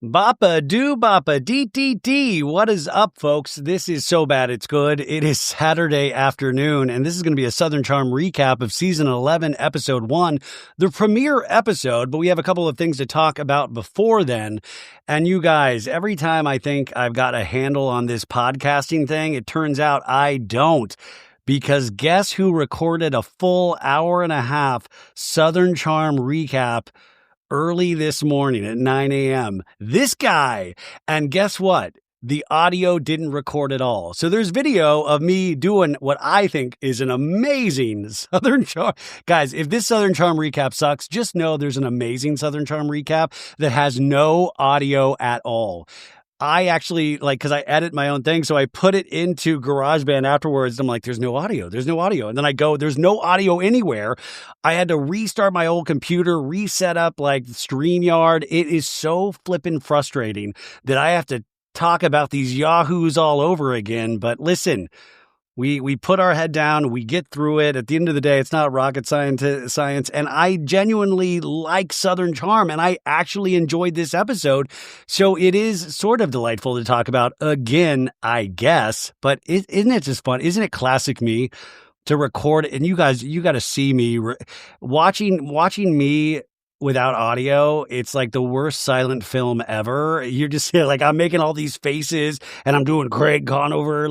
Boppa dee dee dee. What is up, folks? This is So Bad It's Good. It is Saturday afternoon, and this is going to be a Southern Charm recap of Season 11, Episode 1, the premiere episode, but we have a couple of things to talk about before then. And you guys, every time I think I've got a handle on this podcasting thing, it turns out I don't. Because guess who recorded a full hour and a half Southern Charm recap early this morning at 9 a.m. This guy. And guess what? The audio didn't record at all. So there's video of me doing what I think is an amazing Southern Charm. Guys, if this Southern Charm recap sucks, just know there's an amazing Southern Charm recap that has no audio at all. I actually, because I edit my own thing, so I put it into GarageBand afterwards. I'm like, there's no audio. And then I go, there's no audio anywhere. I had to restart my old computer, reset up StreamYard. It is so flippin' frustrating that I have to talk about these yahoos all over again. But listen, we put our head down, we get through it. At the end of the day, it's not rocket science. And I genuinely like Southern Charm, and I actually enjoyed this episode. So it is sort of delightful to talk about again, I guess. But isn't it just fun? Isn't it classic me to record? And you guys, you got to see me watching me without audio. It's like the worst silent film ever. You're just I'm making all these faces and I'm doing Craig Conover,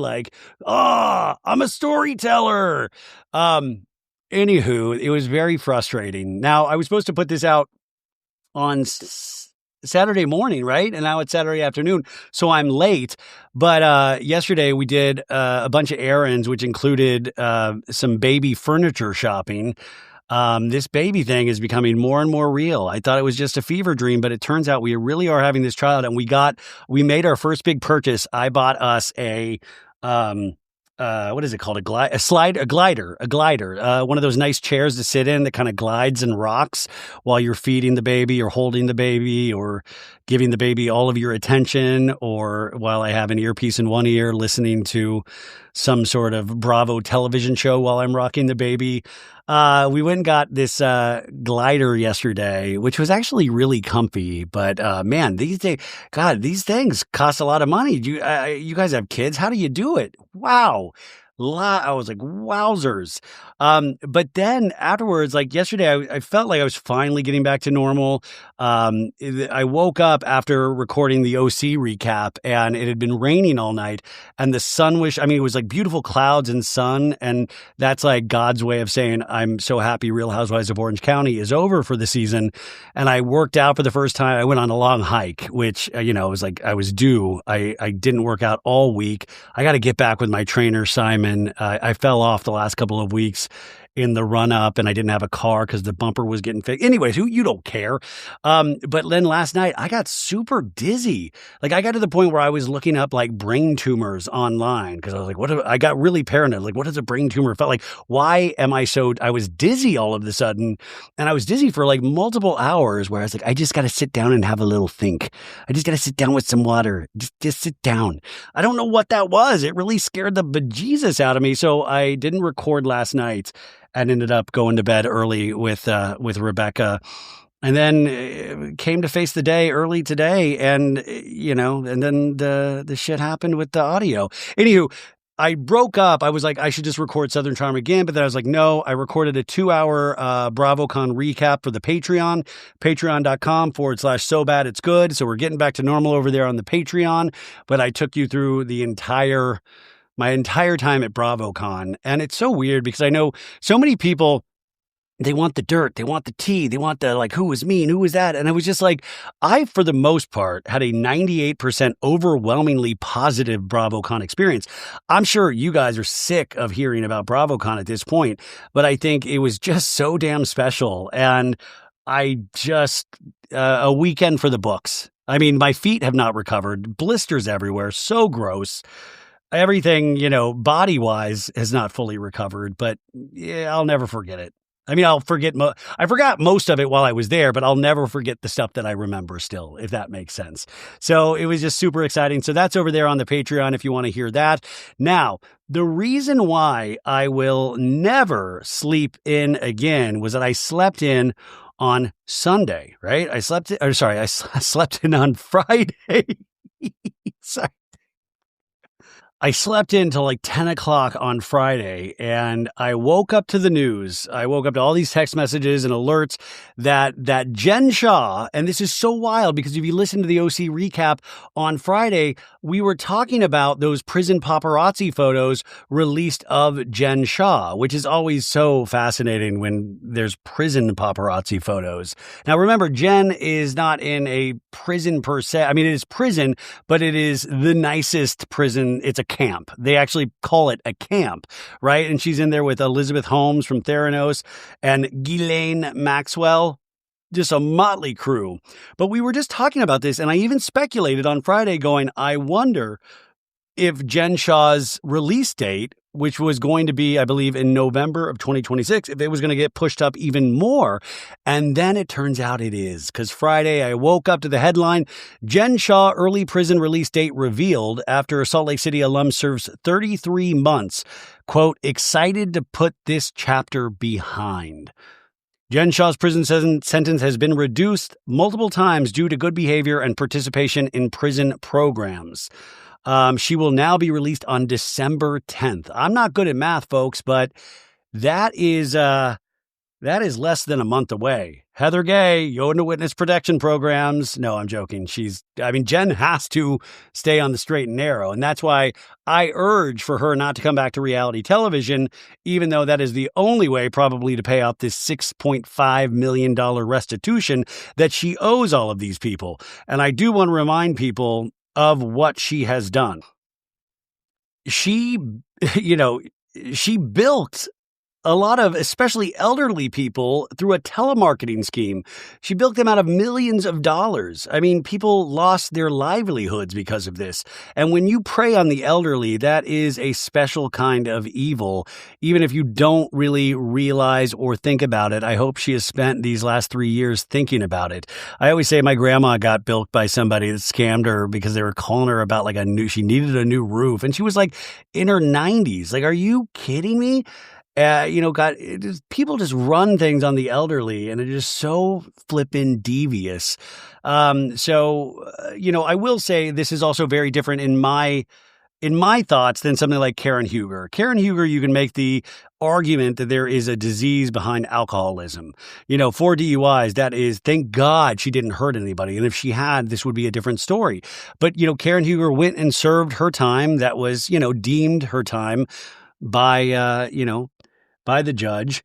I'm a storyteller. Anywho, it was very frustrating. Now I was supposed to put this out on Saturday morning, right? And now it's Saturday afternoon, so I'm late. But yesterday we did a bunch of errands, which included some baby furniture shopping. This baby thing is becoming more and more real. I thought it was just a fever dream, but it turns out we really are having this child, and we made our first big purchase. I bought us a, what is it called? A glider, one of those nice chairs to sit in that kind of glides and rocks while you're feeding the baby or holding the baby or giving the baby all of your attention, or while I have an earpiece in one ear listening to some sort of Bravo television show while I'm rocking the baby. We went and got this glider yesterday, which was actually really comfy. But man, these things cost a lot of money. You guys have kids? How do you do it? Wow. I was like, wowzers. But then afterwards, yesterday, I felt like I was finally getting back to normal. I woke up after recording the OC recap, and it had been raining all night, and the sun it was beautiful clouds and sun. And that's God's way of saying, I'm so happy Real Housewives of Orange County is over for the season. And I worked out for the first time. I went on a long hike, which, it was I was due. I didn't work out all week. I got to get back with my trainer, Simon. I fell off the last couple of weeks in the run up, and I didn't have a car because the bumper was getting fixed. Anyways, you don't care. But then last night I got super dizzy. I got to the point where I was looking up brain tumors online because I was I got really paranoid. What is a brain tumor? Felt why am I I was dizzy all of a sudden, and I was dizzy for multiple hours where I was I just got to sit down and have a little think. I just got to sit down with some water. Just sit down. I don't know what that was. It really scared the bejesus out of me. So I didn't record last night and ended up going to bed early with Rebecca, and then came to face the day early today, and and then the shit happened with the audio. Anywho, I broke up. I was I should just record Southern Charm again, but then I was no. I recorded a 2-hour BravoCon recap for the Patreon, patreon.com/so bad it's good. So we're getting back to normal over there on the Patreon, but I took you through my entire time at BravoCon. And it's so weird because I know so many people, they want the dirt, they want the tea, they want the who was me and who was that. And I was just I, for the most part, had a 98% overwhelmingly positive BravoCon experience. I'm sure you guys are sick of hearing about BravoCon at this point, but I think it was just so damn special. And I just, a weekend for the books. I mean, my feet have not recovered, blisters everywhere, so gross. Everything, body-wise has not fully recovered, but yeah, I'll never forget it. I mean, I forgot most of it while I was there, but I'll never forget the stuff that I remember still, if that makes sense. So it was just super exciting. So that's over there on the Patreon if you want to hear that. Now, the reason why I will never sleep in again was that I slept in on Sunday, right? I slept in on Friday. Sorry. I slept in till like 10 o'clock on Friday, and I woke up to the news. I woke up to all these text messages and alerts that Jen Shah, and this is so wild because if you listen to the OC recap on Friday, we were talking about those prison paparazzi photos released of Jen Shah, which is always so fascinating when there's prison paparazzi photos. Now, remember, Jen is not in a prison per se. I mean, it is prison, but it is the nicest prison. It's a camp. They actually call it a camp, right? And she's in there with Elizabeth Holmes from Theranos and Ghislaine Maxwell. Just a motley crew. But we were just talking about this, and I even speculated on Friday going, I wonder if Jen Shah's release date, which was going to be, I believe, in November of 2026, if it was going to get pushed up even more. And then it turns out it is, because Friday I woke up to the headline, Jen Shah early prison release date revealed after a Salt Lake City alum serves 33 months. Quote, excited to put this chapter behind. Jen Shah's prison sentence has been reduced multiple times due to good behavior and participation in prison programs. She will now be released on December 10th. I'm not good at math, folks, but that is less than a month away. Heather Gay, Yoda Witness Protection Programs. No, I'm joking. Jen has to stay on the straight and narrow. And that's why I urge for her not to come back to reality television, even though that is the only way probably to pay out this $6.5 million restitution that she owes all of these people. And I do want to remind people of what she has done. She bilked a lot of, especially elderly people, through a telemarketing scheme. She bilked them out of millions of dollars. I mean, people lost their livelihoods because of this. And when you prey on the elderly, that is a special kind of evil, even if you don't really realize or think about it. I hope she has spent these last 3 years thinking about it. I always say my grandma got bilked by somebody that scammed her because they were calling her about she needed a new roof. And she was like in her 90s. Like, are you kidding me? People just run things on the elderly, and it is so flippin' devious. I will say this is also very different in my thoughts than something like Karen Huger. Karen Huger, you can make the argument that there is a disease behind alcoholism. For DUIs, that is, thank God she didn't hurt anybody. And if she had, this would be a different story. But, Karen Huger went and served her time that was, deemed her time by the judge.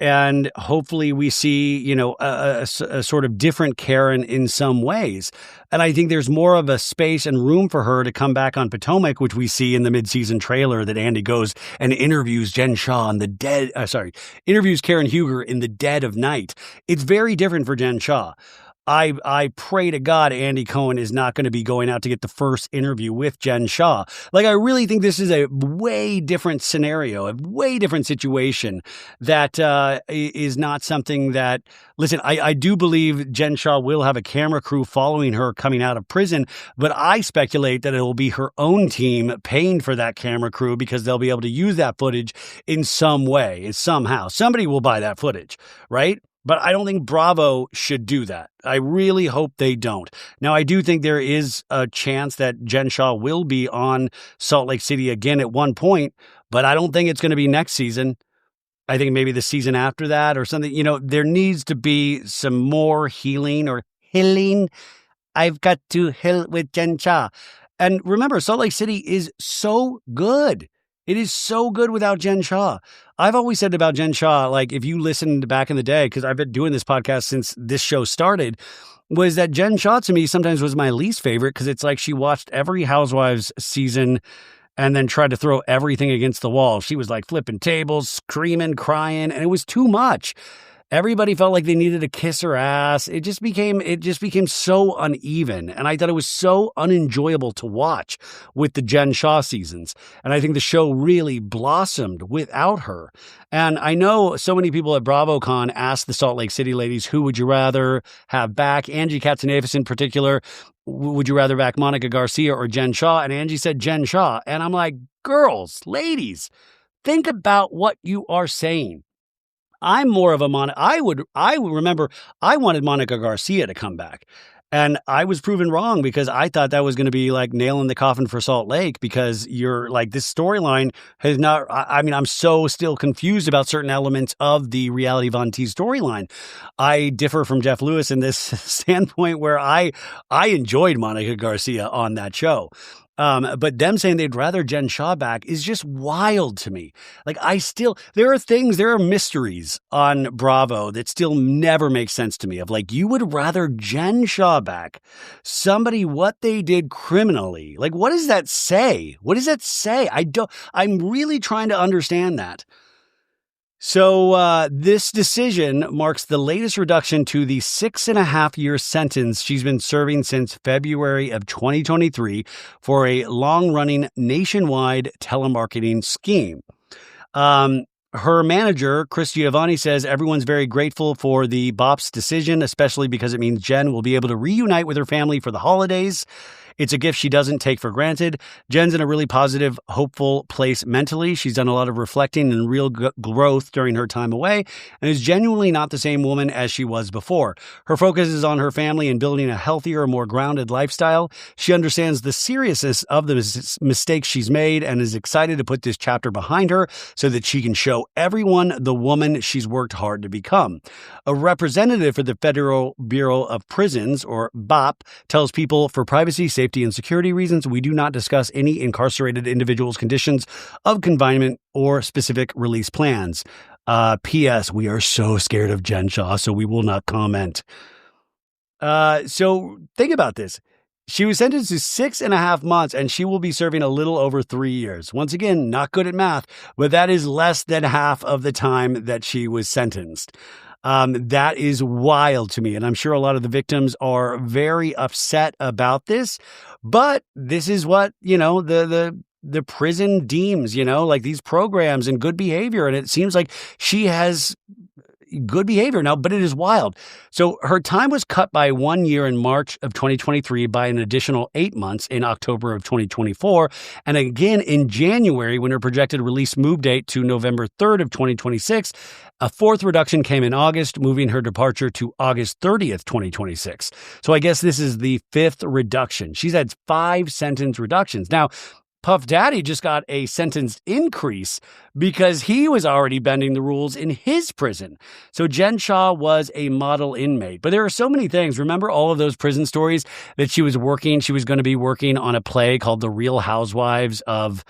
And hopefully we see, a sort of different Karen in some ways. And I think there's more of a space and room for her to come back on Potomac, which we see in the mid-season trailer that Andy goes and interviews Jen Shah interviews Karen Huger in the dead of night. It's very different for Jen Shah. I pray to God Andy Cohen is not going to be going out to get the first interview with Jen Shah. Like, I really think this is a way different scenario, a way different situation that is not something that, listen, I do believe Jen Shah will have a camera crew following her coming out of prison, but I speculate that it will be her own team paying for that camera crew because they'll be able to use that footage in some way, somehow. Somebody will buy that footage, right? But I don't think Bravo should do that. I really hope they don't. Now, I do think there is a chance that Jen Shah will be on Salt Lake City again at one point, but I don't think it's going to be next season. I think maybe the season after that or something. There needs to be some more healing. I've got to heal with Jen Shah. And remember, Salt Lake City is so good. It is so good without Jen Shah. I've always said about Jen Shah, like if you listened back in the day, because I've been doing this podcast since this show started, was that Jen Shah to me sometimes was my least favorite because it's like she watched every Housewives season and then tried to throw everything against the wall. She was like flipping tables, screaming, crying, and it was too much. Everybody felt like they needed to kiss her ass. It just became so uneven. And I thought it was so unenjoyable to watch with the Jen Shah seasons. And I think the show really blossomed without her. And I know so many people at BravoCon asked the Salt Lake City ladies, who would you rather have back? Angie Katsanafis in particular, would you rather back Monica Garcia or Jen Shah? And Angie said Jen Shah. And I'm like, girls, ladies, think about what you are saying. I'm more of a I would remember I wanted Monica Garcia to come back. And I was proven wrong because I thought that was going to be like nail in the coffin for Salt Lake because you're like this storyline has not. I mean, I'm so still confused about certain elements of the reality Von T storyline. I differ from Jeff Lewis in this standpoint where I enjoyed Monica Garcia on that show. But them saying they'd rather Jen Shah back is just wild to me. Like there are mysteries on Bravo that still never make sense to me of like, you would rather Jen Shah back, somebody what they did criminally. Like, what does that say? What does that say? I'm really trying to understand that. So this decision marks the latest reduction to the 6.5-year sentence she's been serving since February of 2023 for a long-running nationwide telemarketing scheme. Her manager, Chris Giovanni, says everyone's very grateful for the BOP's decision, especially because it means Jen will be able to reunite with her family for the holidays. It's a gift she doesn't take for granted. Jen's in a really positive, hopeful place mentally. She's done a lot of reflecting and real growth during her time away and is genuinely not the same woman as she was before. Her focus is on her family and building a healthier, more grounded lifestyle. She understands the seriousness of the mistakes she's made and is excited to put this chapter behind her so that she can show everyone the woman she's worked hard to become. A representative for the Federal Bureau of Prisons, or BOP, tells people for privacy, safety, and security reasons, we do not discuss any incarcerated individuals' conditions of confinement or specific release plans. P.S. We are so scared of Jen Shah, so we will not comment. So think about this. She was sentenced to 6.5 months, and she will be serving a little over 3 years. Once again, not good at math, but that is less than half of the time that she was sentenced. That is wild to me. And I'm sure a lot of the victims are very upset about this, but this is what, the prison deems, like these programs and good behavior. And it seems like she has good behavior now, but it is wild. So her time was cut by 1 year in March of 2023 by an additional 8 months in October of 2024. And again in January, when her projected release move date to November 3rd of 2026, a fourth reduction came in August, moving her departure to August 30th, 2026. So I guess this is the fifth reduction. She's had 5 sentence reductions. Now, Puff Daddy just got a sentence increase because he was already bending the rules in his prison. So Jen Shah was a model inmate. But there are so many things. Remember all of those prison stories that she was going to be working on a play called The Real Housewives of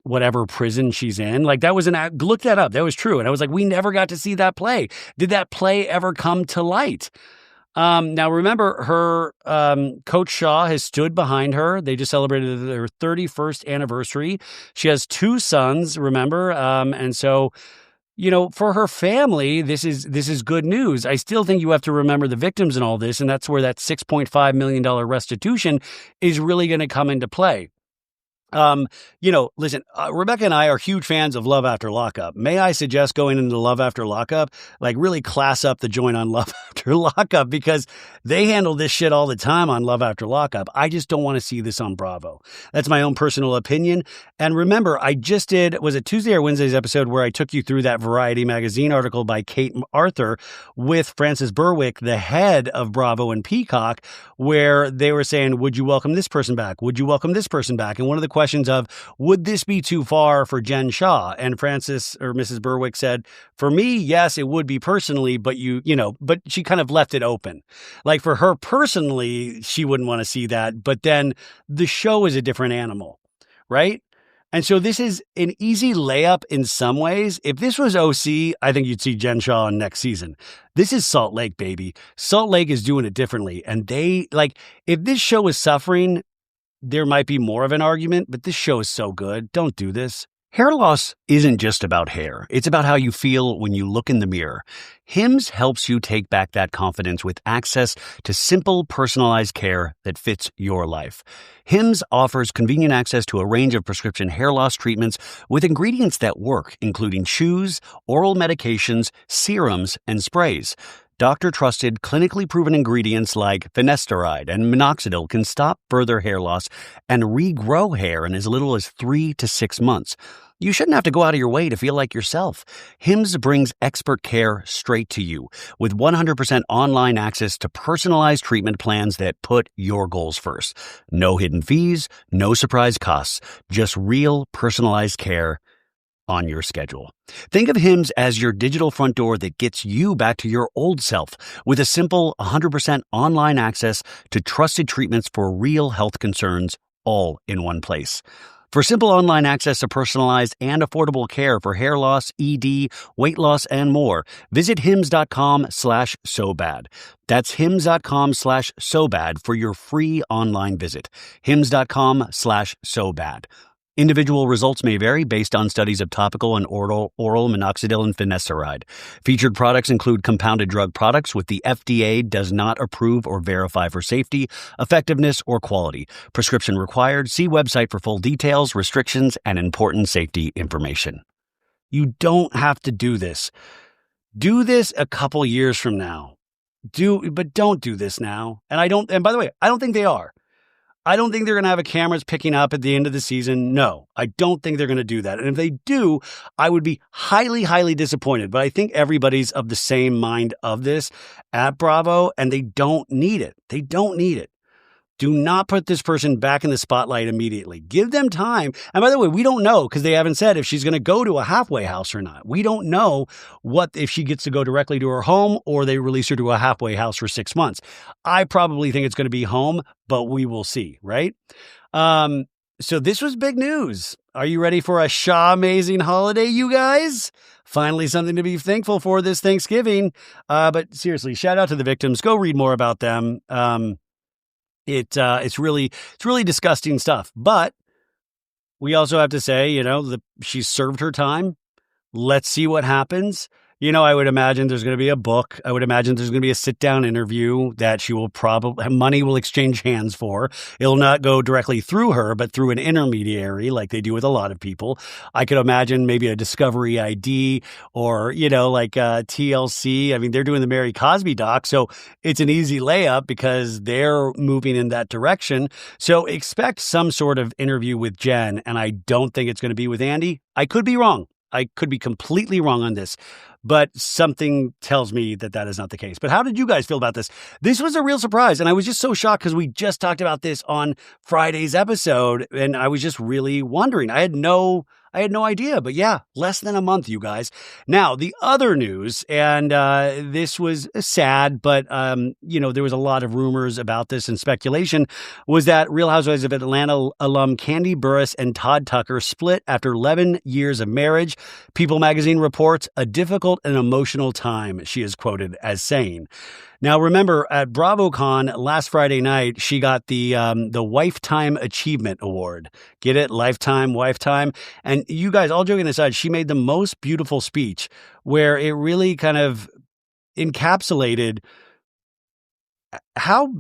whatever prison she's in. Like that was look that up. That was true. And I was like, we never got to see that play. Did that play ever come to light? Now remember her, Coach Shah has stood behind her. They just celebrated their 31st anniversary. She has 2 sons, remember? And so, for her family, this is good news. I still think you have to remember the victims in all this. And that's where that $6.5 million restitution is really going to come into play. Listen, Rebecca and I are huge fans of Love After Lockup. May I suggest going into Love After Lockup, like really class up the joint on Love After Lockup because they handle this shit all the time on Love After Lockup. I just don't want to see this on Bravo. That's my own personal opinion. And remember, I just did, was it Tuesday or Wednesday's episode where I took you through that Variety magazine article by Kate Arthur with Frances Berwick, the head of Bravo and Peacock, where they were saying, would you welcome this person back? Would you welcome this person back? And one of the questions of, would this be too far for Jen Shah? And Frances or Mrs. Berwick said, for me, yes, it would be personally, but but she kind of left it open. Like for her personally, she wouldn't want to see that, but then the show is a different animal, right? And so this is an easy layup in some ways. If this was OC, I think you'd see Jen Shah on next season. This is Salt Lake, baby. Salt Lake is doing it differently. And if this show is suffering, there might be more of an argument, but this show is so good. Don't do this. Hair loss isn't just about hair. It's about how you feel when you look in the mirror. Hims helps you take back that confidence with access to simple, personalized care that fits your life. Hims offers convenient access to a range of prescription hair loss treatments with ingredients that work, including chews, oral medications, serums, and sprays. Doctor-trusted, clinically proven ingredients like finasteride and minoxidil can stop further hair loss and regrow hair in as little as 3 to 6 months. You shouldn't have to go out of your way to feel like yourself. Hims brings expert care straight to you with 100% online access to personalized treatment plans that put your goals first. No hidden fees, no surprise costs, just real personalized care on your schedule. Think of Hims as your digital front door that gets you back to your old self with a simple 100% online access to trusted treatments for real health concerns all in one place. For simple online access to personalized and affordable care for hair loss, ED, weight loss, and more, visit hims.com/sobad. That's hims.com/sobad for your free online visit. hims.com/sobad. Individual results may vary based on studies of topical and oral minoxidil and finasteride. Featured products include compounded drug products with the FDA does not approve or verify for safety, effectiveness, or quality. Prescription required. See website for full details, restrictions, and important safety information. You don't have to do this. Do this a couple years from now. But don't do this now. And by the way, I don't think they are. I don't think they're going to have a cameras picking up at the end of the season. No, I don't think they're going to do that. And if they do, I would be highly, highly disappointed. But I think everybody's of the same mind of this at Bravo, and they don't need it. They don't need it. Do not put this person back in the spotlight immediately. Give them time. And by the way, we don't know because they haven't said if she's going to go to a halfway house or not. We don't know if she gets to go directly to her home or they release her to a halfway house for 6 months. I probably think it's going to be home, but we will see, right? So this was big news. Are you ready for a Shah amazing holiday, you guys? Finally, something to be thankful for this Thanksgiving. But seriously, shout out to the victims. Go read more about them. It's really disgusting stuff. But we also have to say, she's served her time. Let's see what happens. I would imagine there's going to be a book. I would imagine there's going to be a sit-down interview that she will money will exchange hands for. It'll not go directly through her, but through an intermediary like they do with a lot of people. I could imagine maybe a Discovery ID or, like TLC. I mean, they're doing the Mary Cosby doc, so it's an easy layup because they're moving in that direction. So expect some sort of interview with Jen, and I don't think it's going to be with Andy. I could be wrong. I could be completely wrong on this, but something tells me that is not the case. But how did you guys feel about this? This was a real surprise, and I was just so shocked because we just talked about this on Friday's episode, and I was just really wondering. I had no idea, but yeah, less than a month, you guys. Now, the other news, and this was sad, but, there was a lot of rumors about this and speculation, was that Real Housewives of Atlanta alum Kandi Burruss and Todd Tucker split after 11 years of marriage. People magazine reports a difficult and emotional time, she is quoted as saying. Now, remember, at BravoCon last Friday night, she got the Lifetime Achievement Award. Get it? Lifetime, Lifetime. And you guys, all joking aside, she made the most beautiful speech where it really kind of encapsulated how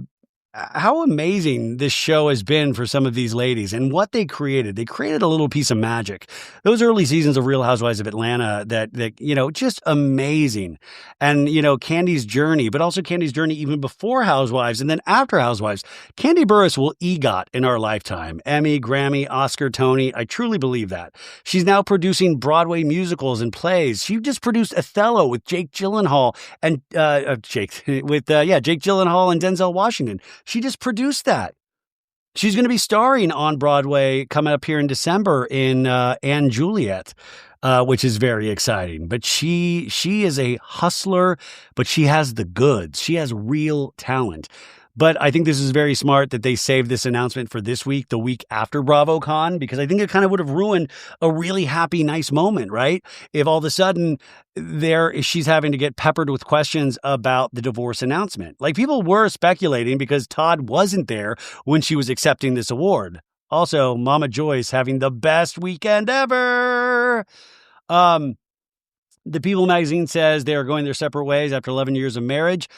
amazing this show has been for some of these ladies and what they created. They created a little piece of magic. Those early seasons of Real Housewives of Atlanta that just amazing. And, Kandi's journey, but also Kandi's journey even before Housewives and then after Housewives. Kandi Burruss will EGOT in our lifetime. Emmy, Grammy, Oscar, Tony. I truly believe that. She's now producing Broadway musicals and plays. She just produced Othello with Jake Gyllenhaal and Jake Gyllenhaal and Denzel Washington. She just produced that. She's going to be starring on Broadway coming up here in December in Anne Juliet, which is very exciting. But she is a hustler, but she has the goods. She has real talent. But I think this is very smart that they saved this announcement for this week, the week after BravoCon, because I think it kind of would have ruined a really happy, nice moment, right? If all of a sudden she's having to get peppered with questions about the divorce announcement. Like people were speculating because Todd wasn't there when she was accepting this award. Also, Mama Joyce having the best weekend ever. The People magazine says they are going their separate ways after 11 years of marriage.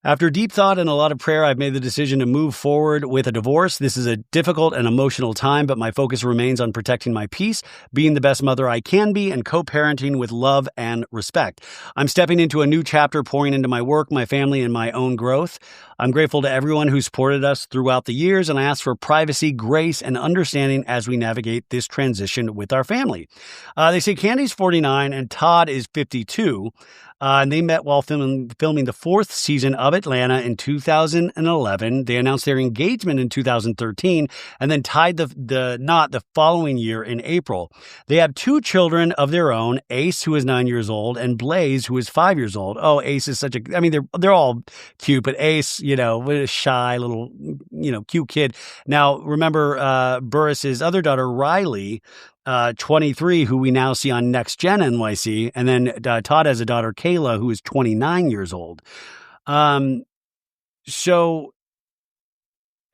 After deep thought and a lot of prayer, I've made the decision to move forward with a divorce. This is a difficult and emotional time, but my focus remains on protecting my peace, being the best mother I can be, and co-parenting with love and respect. I'm stepping into a new chapter, pouring into my work, my family, and my own growth. I'm grateful to everyone who supported us throughout the years, and I ask for privacy, grace, and understanding as we navigate this transition with our family. They say Kandi's 49 and Todd is 52. And they met while filming the fourth season of Atlanta in 2011. They announced their engagement in 2013 and then tied the knot the following year in April. They have two children of their own, Ace, who is 9 years old, and Blaze, who is 5 years old. Oh, Ace is they're all cute, but Ace, a shy little, cute kid. Now, remember Burruss's other daughter, Riley, 23, who we now see on Next Gen NYC. And then Todd has a daughter, Kayla, who is 29 years old. So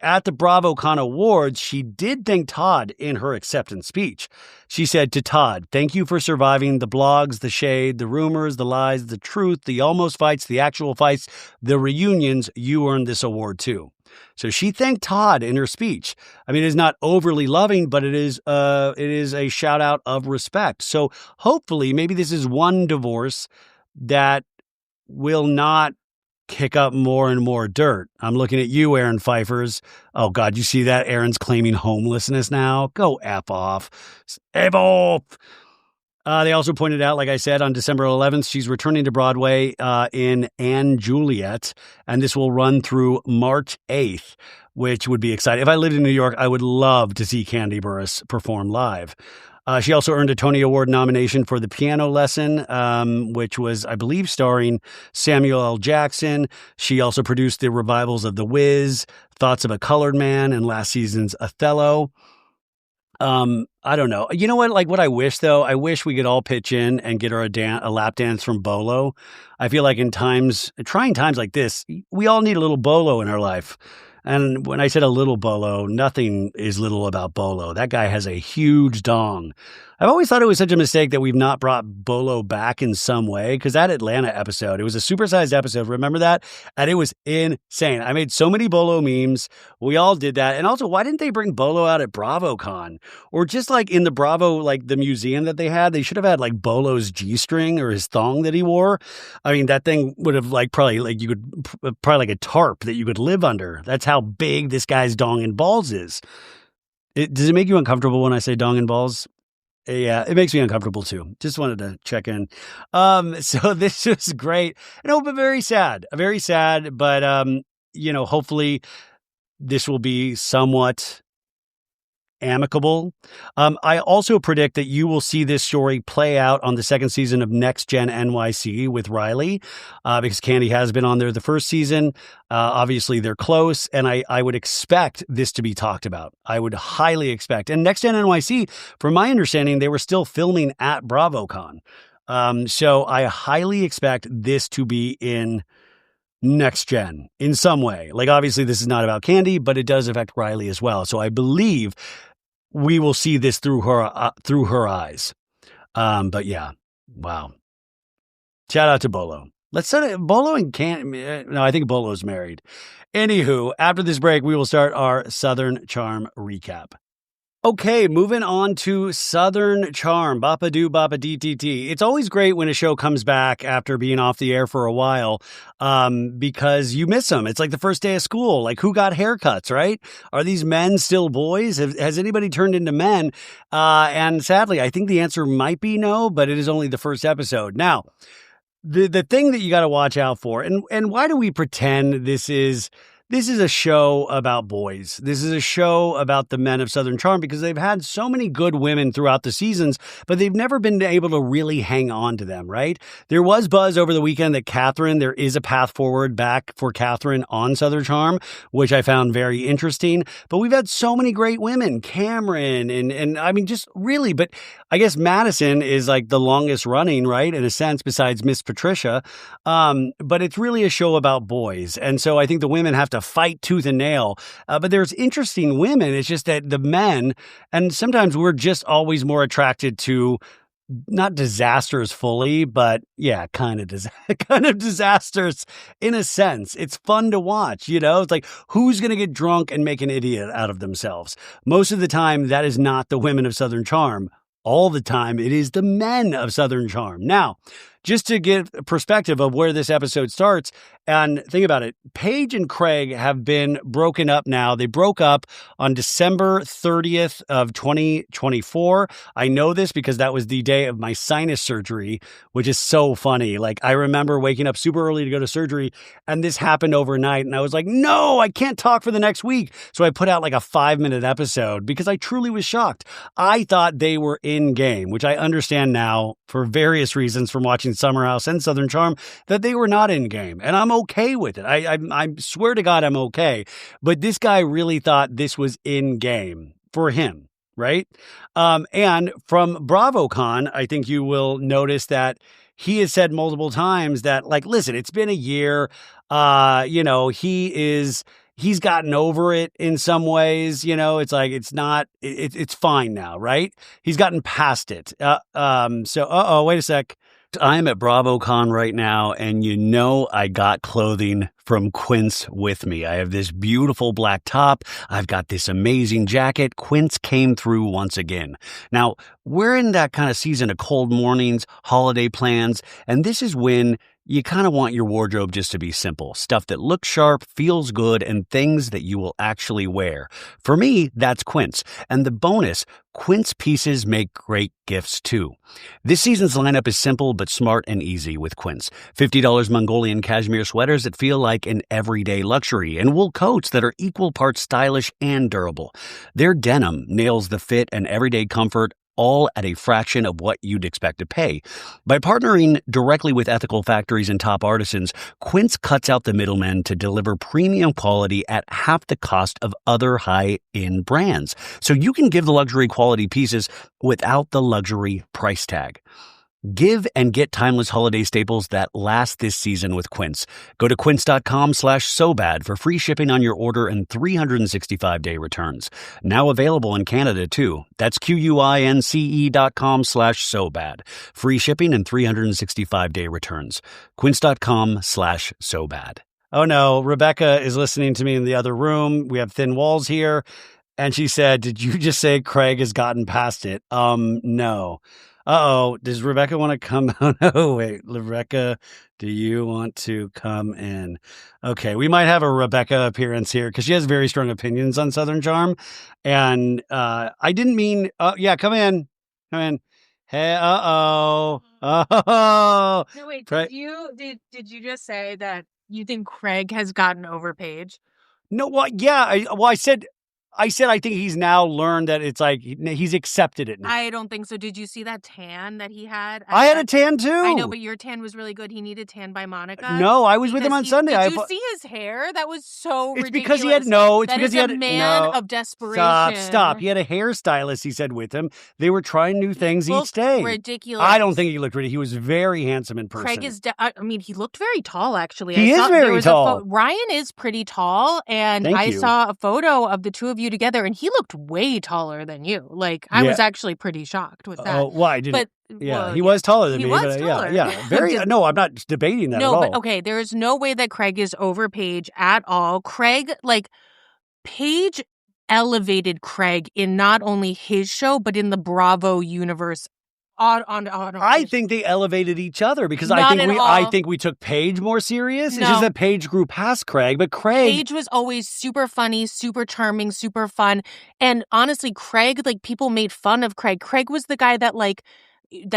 at the BravoCon Awards, she did thank Todd in her acceptance speech. She said to Todd, "Thank you for surviving the blogs, the shade, the rumors, the lies, the truth, the almost fights, the actual fights, the reunions. You earned this award too." So she thanked Todd in her speech. I mean, it is not overly loving, but it is a shout out of respect. So hopefully, maybe this is one divorce that will not kick up more and more dirt. I'm looking at you, Aaron Pfeiffers. Oh God, you see that? Aaron's claiming homelessness now. Go F off. F off. They also pointed out, like I said, on December 11th, she's returning to Broadway in Anne Juliet, and this will run through March 8th, which would be exciting. If I lived in New York, I would love to see Kandi Burruss perform live. She also earned a Tony Award nomination for The Piano Lesson, which was, I believe, starring Samuel L. Jackson. She also produced the revivals of The Wiz, Thoughts of a Colored Man, and last season's Othello. I don't know. You know what? Like what I wish though, I wish we could all pitch in and get her a lap dance from Bolo. I feel like in trying times like this, we all need a little Bolo in our life. And when I said a little Bolo, nothing is little about Bolo. That guy has a huge dong. I've always thought it was such a mistake that we've not brought Bolo back in some way, because that Atlanta episode, it was a supersized episode. Remember that? And it was insane. I made so many Bolo memes. We all did that. And also, why didn't they bring Bolo out at BravoCon? Or just like in the Bravo, like the museum that they had, they should have had like Bolo's G-string or his thong that he wore. I mean, that thing would have probably like a tarp that you could live under. That's how big this guy's dong and balls is. Does it make you uncomfortable when I say dong and balls? Yeah, it makes me uncomfortable too. Just wanted to check in. So this was great. But very sad. Very sad, but hopefully this will be somewhat amicable. I also predict that you will see this story play out on the second season of Next Gen NYC with Riley, because Kandi has been on there the first season. Obviously, they're close, and I would expect this to be talked about. I would highly expect. And Next Gen NYC, from my understanding, they were still filming at BravoCon. So I highly expect this to be in Next Gen in some way. Like, obviously, this is not about Kandi, but it does affect Riley as well. So I believe we will see this through her eyes. But yeah, wow. Shout out to Bolo. Let's start Bolo and Kandi. No, I think Bolo's married. Anywho, after this break, we will start our Southern Charm recap. Okay, moving on to Southern Charm. Bapa do, bapa dee dee dee. It's always great when a show comes back after being off the air for a while, because you miss them. It's like the first day of school. Like, who got haircuts, right? Are these men still boys? Has anybody turned into men? And sadly, I think the answer might be no, but it is only the first episode. Now, the thing that you got to watch out for, and why do we pretend this is a show about boys? This is a show about the men of Southern Charm, because they've had so many good women throughout the seasons, but they've never been able to really hang on to them, right? There was buzz over the weekend that there is a path forward back for Catherine on Southern Charm, which I found very interesting. But we've had so many great women, Cameron, and I mean, just really, but I guess Madison is like the longest running, right? In a sense, besides Miss Patricia. But it's really a show about boys. And so I think the women have to fight tooth and nail. But there's interesting women. It's just that the men, and sometimes we're just always more attracted to not disasters fully, but yeah, kind of disasters in a sense. It's fun to watch, It's like, who's going to get drunk and make an idiot out of themselves? Most of the time, that is not the women of Southern Charm. All the time, it is the men of Southern Charm. Now, just to give perspective of where this episode starts, and think about it, Paige and Craig have been broken up now. They broke up on December 30th of 2024. I know this because that was the day of my sinus surgery, which is so funny. Like, I remember waking up super early to go to surgery, and this happened overnight, and I was like, no, I can't talk for the next week. So I put out like a 5-minute episode because I truly was shocked. I thought they were in game, which I understand now for various reasons from watching Summer House and Southern Charm, that they were not in game. And I'm okay with it. I swear to God, I'm okay. But this guy really thought this was in game for him, right? And from BravoCon, I think you will notice that he has said multiple times that, like, listen, it's been a year. He's gotten over it in some ways, it's like, it's fine now, right? He's gotten past it. Wait a sec. I'm at BravoCon right now, and I got clothing from Quince with me. I have this beautiful black top. I've got this amazing jacket. Quince came through once again. Now, we're in that kind of season of cold mornings, holiday plans, and this is when you kind of want your wardrobe just to be simple. Stuff that looks sharp, feels good, and things that you will actually wear. For me, that's Quince. And the bonus, Quince pieces make great gifts too. This season's lineup is simple but smart and easy with Quince. $50 Mongolian cashmere sweaters that feel like an everyday luxury, and wool coats that are equal parts stylish and durable. Their denim nails the fit and everyday comfort, all at a fraction of what you'd expect to pay. By partnering directly with ethical factories and top artisans, Quince cuts out the middlemen to deliver premium quality at half the cost of other high-end brands. So you can give the luxury quality pieces without the luxury price tag. Give and get timeless holiday staples that last this season with Quince. Go to quince.com/sobad for free shipping on your order and 365-day returns. Now available in Canada too. That's QUINCE.com/sobad. Free shipping and 365-day returns. Quince.com/sobad. Oh no, Rebecca is listening to me in the other room. We have thin walls here. And she said, did you just say Craig has gotten past it? No. Uh-oh, does Rebecca want to come? Oh, wait, Rebecca, do you want to come in? Okay, we might have a Rebecca appearance here because she has very strong opinions on Southern Charm. And I didn't mean, yeah, come in. Hey, uh-oh. Oh. No, wait, did you just say that you think Craig has gotten over Paige? No, well, yeah, I said I think he's now learned that it's like he's accepted it now. I don't think so. Did you see that tan that he had? I had a tan too. I know, but your tan was really good. He needed tan by Monica. No, I was with him on Sunday. Did you see his hair? That was so ridiculous. Because he had a man of desperation. Stop. He had a hairstylist, he said, with him. They were trying new things each day. Ridiculous. I don't think he looked ridiculous. He was very handsome in person. Craig is, he looked very tall, actually. He is very tall. Ryan is pretty tall, and I saw a photo of the two of you together, and he looked way taller than you. Like, I was actually pretty shocked with that. Oh, why didn't? He was taller than me. He was taller. Yeah. Very. No, I'm not debating that at all. No, but okay, there is no way that Craig is over Paige at all. Paige elevated Craig in not only his show, but in the Bravo universe. I think they elevated each other because I think we took Paige more serious. No. It's just that Paige grew past Craig, but Paige was always super funny, super charming, super fun. And honestly, Craig, people made fun of Craig. Craig was the guy that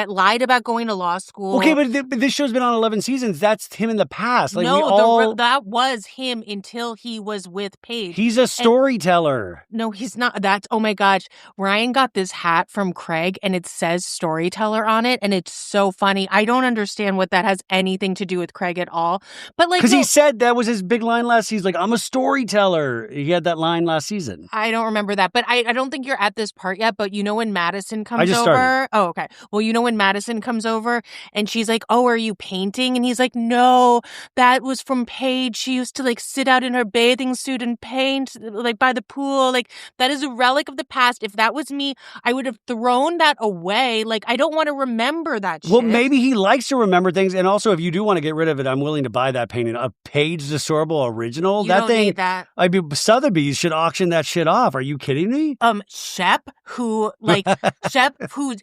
lied about going to law school. Okay, but this show's been on 11 seasons. That's him in the past. That was him until he was with Paige. He's a storyteller. No, he's not. Oh my gosh. Ryan got this hat from Craig and it says storyteller on it. And it's so funny. I don't understand what that has anything to do with Craig at all. But because he said that was his big line last season. I'm a storyteller. He had that line last season. I don't remember that. But I don't think you're at this part yet. But when Madison comes I just over. Started. Oh, okay. Well, you know when Madison comes over and she's like, oh, are you painting? And he's like, no, that was from Paige. She used to like sit out in her bathing suit and paint like by the pool. Like that is a relic of the past. If that was me, I would have thrown that away. Like I don't want to remember that shit. Well, maybe he likes to remember things. And also, if you do want to get rid of it, I'm willing to buy that painting. A Paige DeSorbo original. You that don't thing. need that. I mean, Sotheby's should auction that shit off. Are you kidding me? Shep, who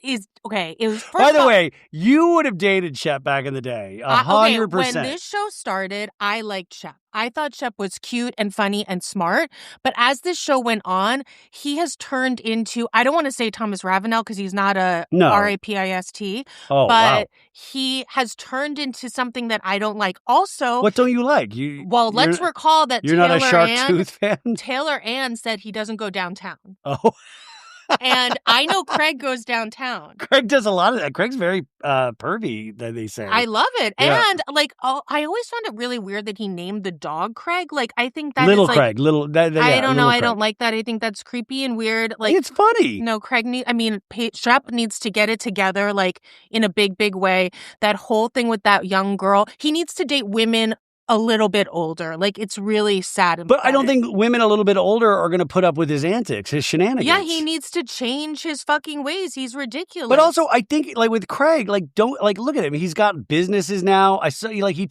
is okay. It was By the way, you would have dated Shep back in the day, 100%. When this show started, I liked Shep. I thought Shep was cute and funny and smart. But as this show went on, he has turned into, I don't want to say Thomas Ravenel because he's not a Rapist. Oh, but wow. he has turned into something that I don't like. Also, what don't you like? Let's recall that you're not a Shark Tooth fan? Taylor Ann said he doesn't go downtown. Oh. And I know Craig goes downtown. Craig does a lot of that. Craig's very pervy, that they say. I love it. Yeah. And I always found it really weird that he named the dog Craig. Like, I think that Little is like, Craig. I don't know. Craig. I don't like that. I think that's creepy and weird. Like, it's funny. No, Shep needs to get it together, like, in a big, big way. That whole thing with that young girl. He needs to date women a little bit older. Like, it's really sad. But I don't think women a little bit older are going to put up with his antics, his shenanigans. Yeah, he needs to change his fucking ways. He's ridiculous. But also, I think, like, with Craig, like, don't, like, look at him. He's got businesses now. I saw, like, he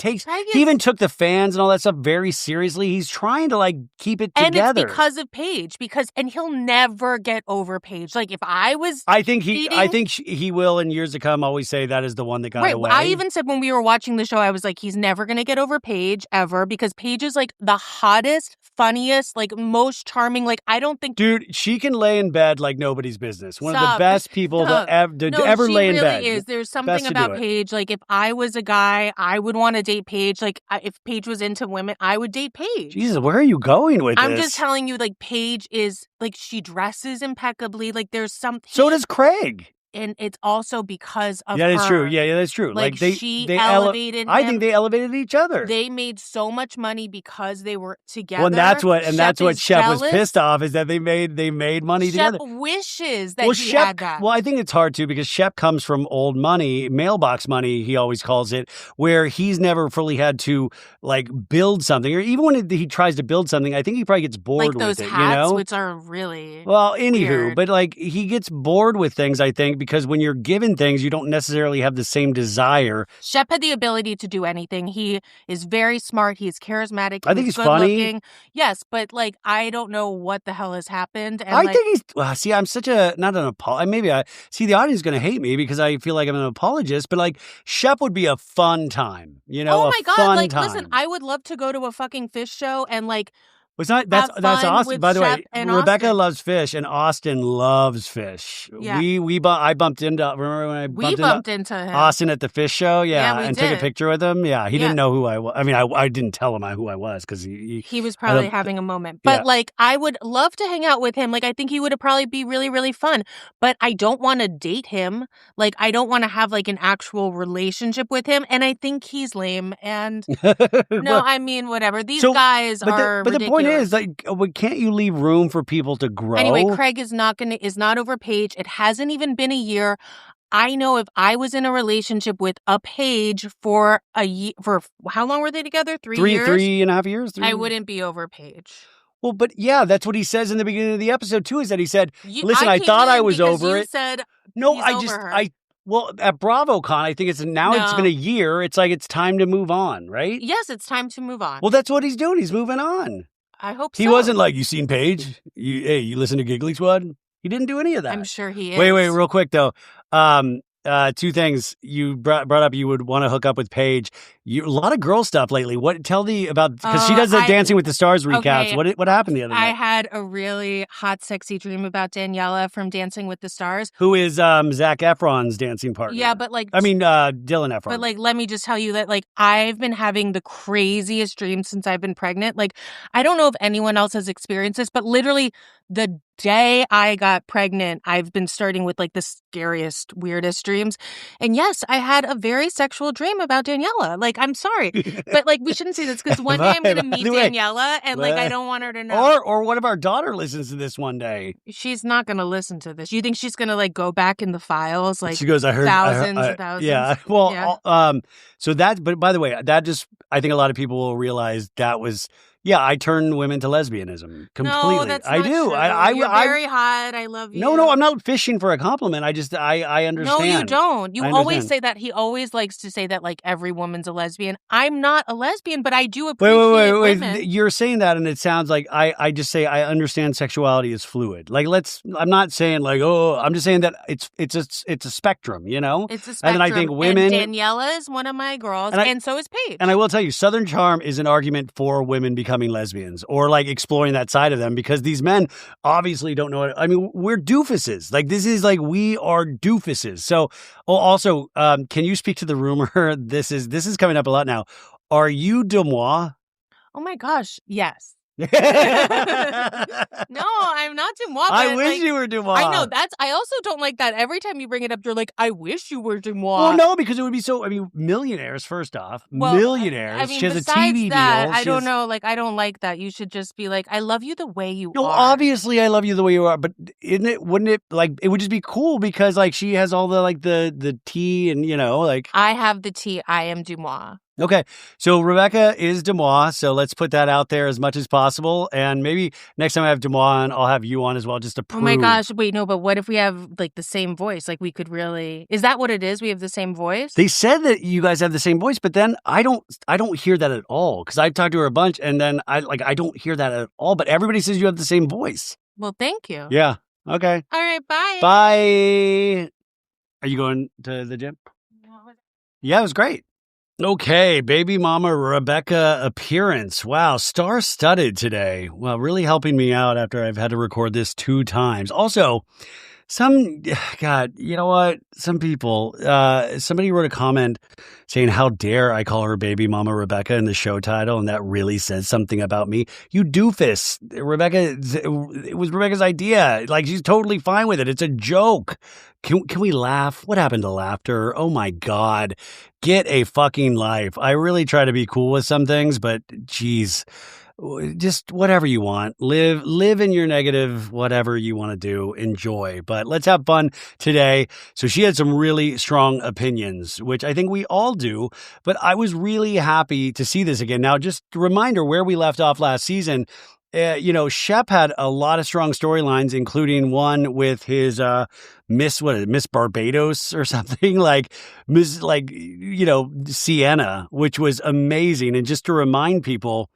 even took the fans and all that stuff very seriously. He's trying to, like, keep it together. And it's because of Paige. And he'll never get over Paige. Like, if I was I think he will in years to come always say that is the one that got away. I even said when we were watching the show, I was like, he's never going to get over Paige ever, because Paige is like the hottest, funniest, like most charming. Like, I don't think, dude, she can lay in bed like nobody's business. One of the best people to ever lay in bed. She really is. There's something about Paige. Like, if I was a guy, I would want to date Paige. Like, if Paige was into women, I would date Paige. Jesus, where are you going with this? I'm just telling you, like, Paige is like, she dresses impeccably. Like, there's something. So does Craig. And it's also because of her. That's true. Yeah, that's true. Like she elevated him. I think they elevated each other. They made so much money because they were together. Well, and that's what Shep was pissed off, is that they made money together. Shep wishes that he had that. Well, I think it's hard too, because Shep comes from old money, mailbox money, he always calls it, where he's never fully had to, like, build something. Or even when he tries to build something, I think he probably gets bored with it. Hats, you know? Which are really anywho, but like, he gets bored with things, I think, because when you're given things, you don't necessarily have the same desire. Shep had the ability to do anything. He is very smart. He's charismatic. I think he's funny. Looking. Yes, but like, I don't know what the hell has happened. And I think he's, I'm such a, not an apologist. Maybe the audience is going to hate me because I feel like I'm an apologist, but like, Shep would be a fun time, you know? Oh my God. Like, time. Listen, I would love to go to a fucking fish show and like, that's Austin. By the way, Rebecca Austin. loves fish, and Austin loves fish. Yeah. I bumped into. Remember when I bumped into him. Austin at the fish show? Yeah, we and did. took a picture with him. Yeah, he didn't know who I was. I mean, I didn't tell him who I was because he was probably having a moment. But like, I would love to hang out with him. Like, I think he would probably be really, really fun. But I don't want to date him. Like, I don't want to have like an actual relationship with him. And I think he's lame. And I mean, whatever. These guys are. But ridiculous. The point is, like, can't you leave room for people to grow? Anyway, Craig is not over Paige. It hasn't even been a year. I know if I was in a relationship with a Paige for a year, for how long were they together? 3 years? 3.5 years? I wouldn't be over Paige. Well, but yeah, that's what he says in the beginning of the episode too, is that he said, listen, I thought I was over it. Said no, well, at BravoCon, I think it's been a year. It's like, it's time to move on, right? Yes, it's time to move on. Well, that's what he's doing. He's moving on. I hope so. He wasn't like, you seen Paige? You listen to Giggly Squad? He didn't do any of that. I'm sure he is. Wait, real quick though. Two things you brought up. You would want to hook up with Paige. A lot of girl stuff lately. Because she does the Dancing with the Stars recaps. Okay. What happened the other night? I had a really hot, sexy dream about Daniela from Dancing with the Stars, who is Zac Efron's dancing partner. Yeah, but like, Dylan Efron. But like, let me just tell you that like, I've been having the craziest dreams since I've been pregnant. Like, I don't know if anyone else has experienced this, but literally the day I got pregnant, I've been starting with like the scariest, weirdest dreams. And yes, I had a very sexual dream about Daniela. Like, Like, I'm sorry, but like, we shouldn't say this because one day I'm going to meet Daniela, and like, I don't want her to know. Or what if our daughter listens to this one day? She's not going to listen to this. You think she's going to like go back in the files? Like, she goes, I heard thousands and thousands. Yeah. Well, so that. But by the way, that just, I think a lot of people will realize that was. Yeah, I turn women to lesbianism completely. No, that's I not do. True. You're very hot. I love you. No, I'm not fishing for a compliment. I understand. No, you don't. You always say that. He always likes to say that like every woman's a lesbian. I'm not a lesbian, but I do appreciate women. You're saying that, and it sounds like I just say I understand sexuality is fluid. Like I'm not saying like I'm just saying that it's a spectrum, you know. It's a spectrum. And I think women. And Daniela is one of my girls, and so is Paige. And I will tell you, Southern Charm is an argument for women becoming lesbians or like exploring that side of them because these men obviously don't know it. I mean, we're doofuses. Like this is like we are doofuses. So also, can you speak to the rumor? This is coming up a lot now. Are you Deuxmoi? Oh my gosh, yes. No, I'm not Deuxmoi. I wish you were Deuxmoi. I know I also don't like that. Every time you bring it up, you're like, I wish you were Deuxmoi. Well, no, because it would be so. I mean, millionaires. First off, millionaires. I mean, she has a besides TV that, deal. I don't know. Like, I don't like that. You should just be like, I love you the way you are. No, obviously, I love you the way you are. But wouldn't it like it would just be cool because like she has all the like the tea and you know like I have the tea. I am Deuxmoi. Okay, so Rebecca is Deuxmoi, so let's put that out there as much as possible, and maybe next time I have Deuxmoi on, I'll have you on as well, just to prove. Oh my gosh, wait, no, but what if we have, like, the same voice? Like, we could really... Is that what it is? We have the same voice? They said that you guys have the same voice, but then I don't hear that at all, because I've talked to her a bunch, and then I don't hear that at all, but everybody says you have the same voice. Well, thank you. Yeah, okay. All right, bye. Bye. Are you going to the gym? Yeah, it was great. Okay, baby mama Rebecca appearance. Wow, star-studded today. Well, really helping me out after I've had to record this 2 times. Also, God, you know what? Some people, somebody wrote a comment saying, how dare I call her baby mama Rebecca in the show title, and that really says something about me. You doofus. It was Rebecca's idea. Like, she's totally fine with it. It's a joke. Can we laugh? What happened to laughter? Oh my God. Get a fucking life. I really try to be cool with some things, but geez, just whatever you want. Live in your negative, whatever you want to do. Enjoy. But let's have fun today. So she had some really strong opinions, which I think we all do. But I was really happy to see this again. Now, just a reminder where we left off last season. Shep had a lot of strong storylines, including one with his Miss Barbados or something Sienna, which was amazing. And just to remind people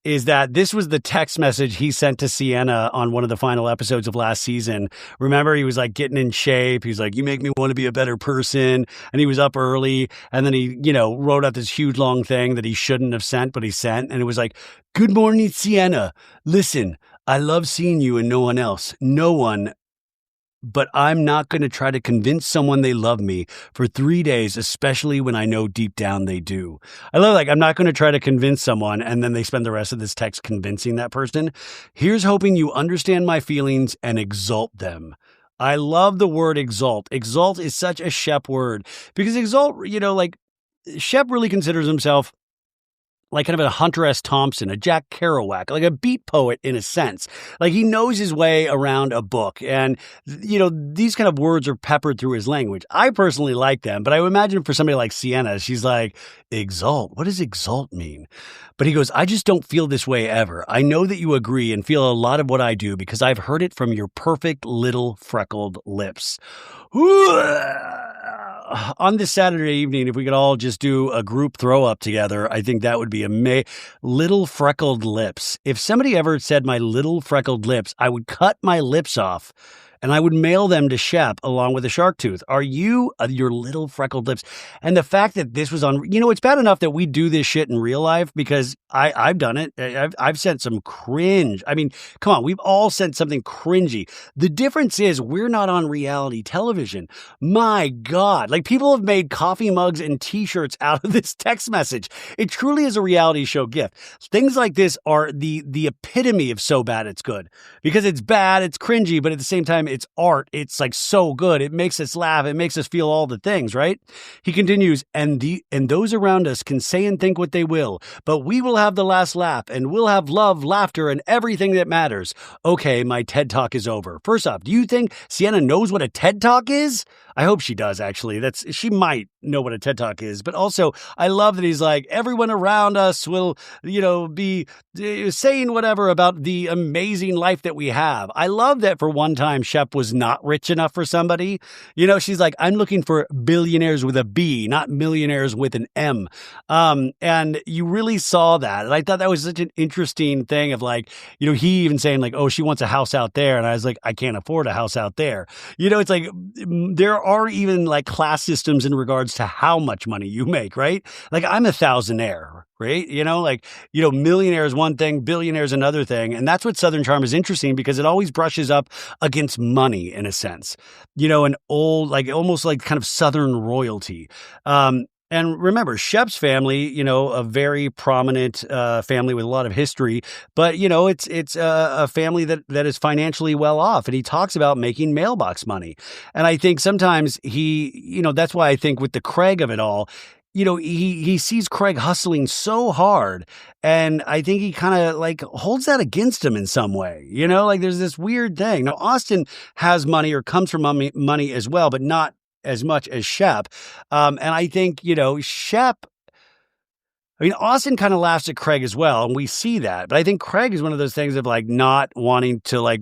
is that this was the text message he sent to Sienna on one of the final episodes of last season. Remember, he was like getting in shape. He's like, you make me want to be a better person. And he was up early. And then he, wrote out this huge long thing that he shouldn't have sent, but he sent. And it was like, good morning, Sienna. Listen, I love seeing you and no one else. No one. But I'm not going to try to convince someone they love me for 3 days, especially when I know deep down they do. I love, I'm not going to try to convince someone, and then they spend the rest of this text convincing that person. Here's hoping you understand my feelings and exalt them. I love the word exalt. Exalt is such a Shep word because exalt, Shep really considers himself like kind of a Hunter S. Thompson, a Jack Kerouac, like a beat poet in a sense. Like he knows his way around a book. And, these kind of words are peppered through his language. I personally like them, but I would imagine for somebody like Sienna, she's like, exalt? What does exalt mean? But he goes, I just don't feel this way ever. I know that you agree and feel a lot of what I do because I've heard it from your perfect little freckled lips. On this Saturday evening, if we could all just do a group throw up together, I think that would be amazing. Little freckled lips. If somebody ever said my little freckled lips, I would cut my lips off and I would mail them to Shep along with a shark tooth. Are you your little freckled lips? And the fact that this was on, it's bad enough that we do this shit in real life because I've done it. I've sent some cringe. I mean, come on, we've all sent something cringy. The difference is we're not on reality television. My God, people have made coffee mugs and t-shirts out of this text message. It truly is a reality show gift. Things like this are the epitome of so bad it's good because it's bad, it's cringy, but at the same time, It's art. It's like so good. It makes us laugh. It makes us feel all the things, right? He continues, and those around us can say and think what they will, but we will have the last laugh, and we'll have love, laughter, and everything that matters. Okay, my TED Talk is over. First off, do you think Sienna knows what a TED Talk is? I hope she does, actually. She might know what a TED Talk is. But also, I love that he's like, everyone around us will, be saying whatever about the amazing life that we have. I love that for one time, Shep was not rich enough for somebody. She's like, I'm looking for billionaires with a B, not millionaires with an M. And you really saw that. And I thought that was such an interesting thing of like, he even saying like, oh, she wants a house out there. And I was like, I can't afford a house out there. It's like, there are even like class systems in regards to how much money you make, right? Like I'm a thousandaire, right? Millionaire is one thing, billionaire is another thing. And that's what Southern Charm is interesting because it always brushes up against money in a sense, an old, like almost like kind of Southern royalty. And remember, Shep's family, a very prominent family with a lot of history, but, it's a family that is financially well off. And he talks about making mailbox money. And I think sometimes that's why I think with the Craig of it all, he sees Craig hustling so hard. And I think he kind of like holds that against him in some way, like there's this weird thing. Now, Austin has money or comes from money as well, but not as much as Shep. And I think, Shep, Austin kind of laughs at Craig as well. And we see that, but I think Craig is one of those things of like not wanting to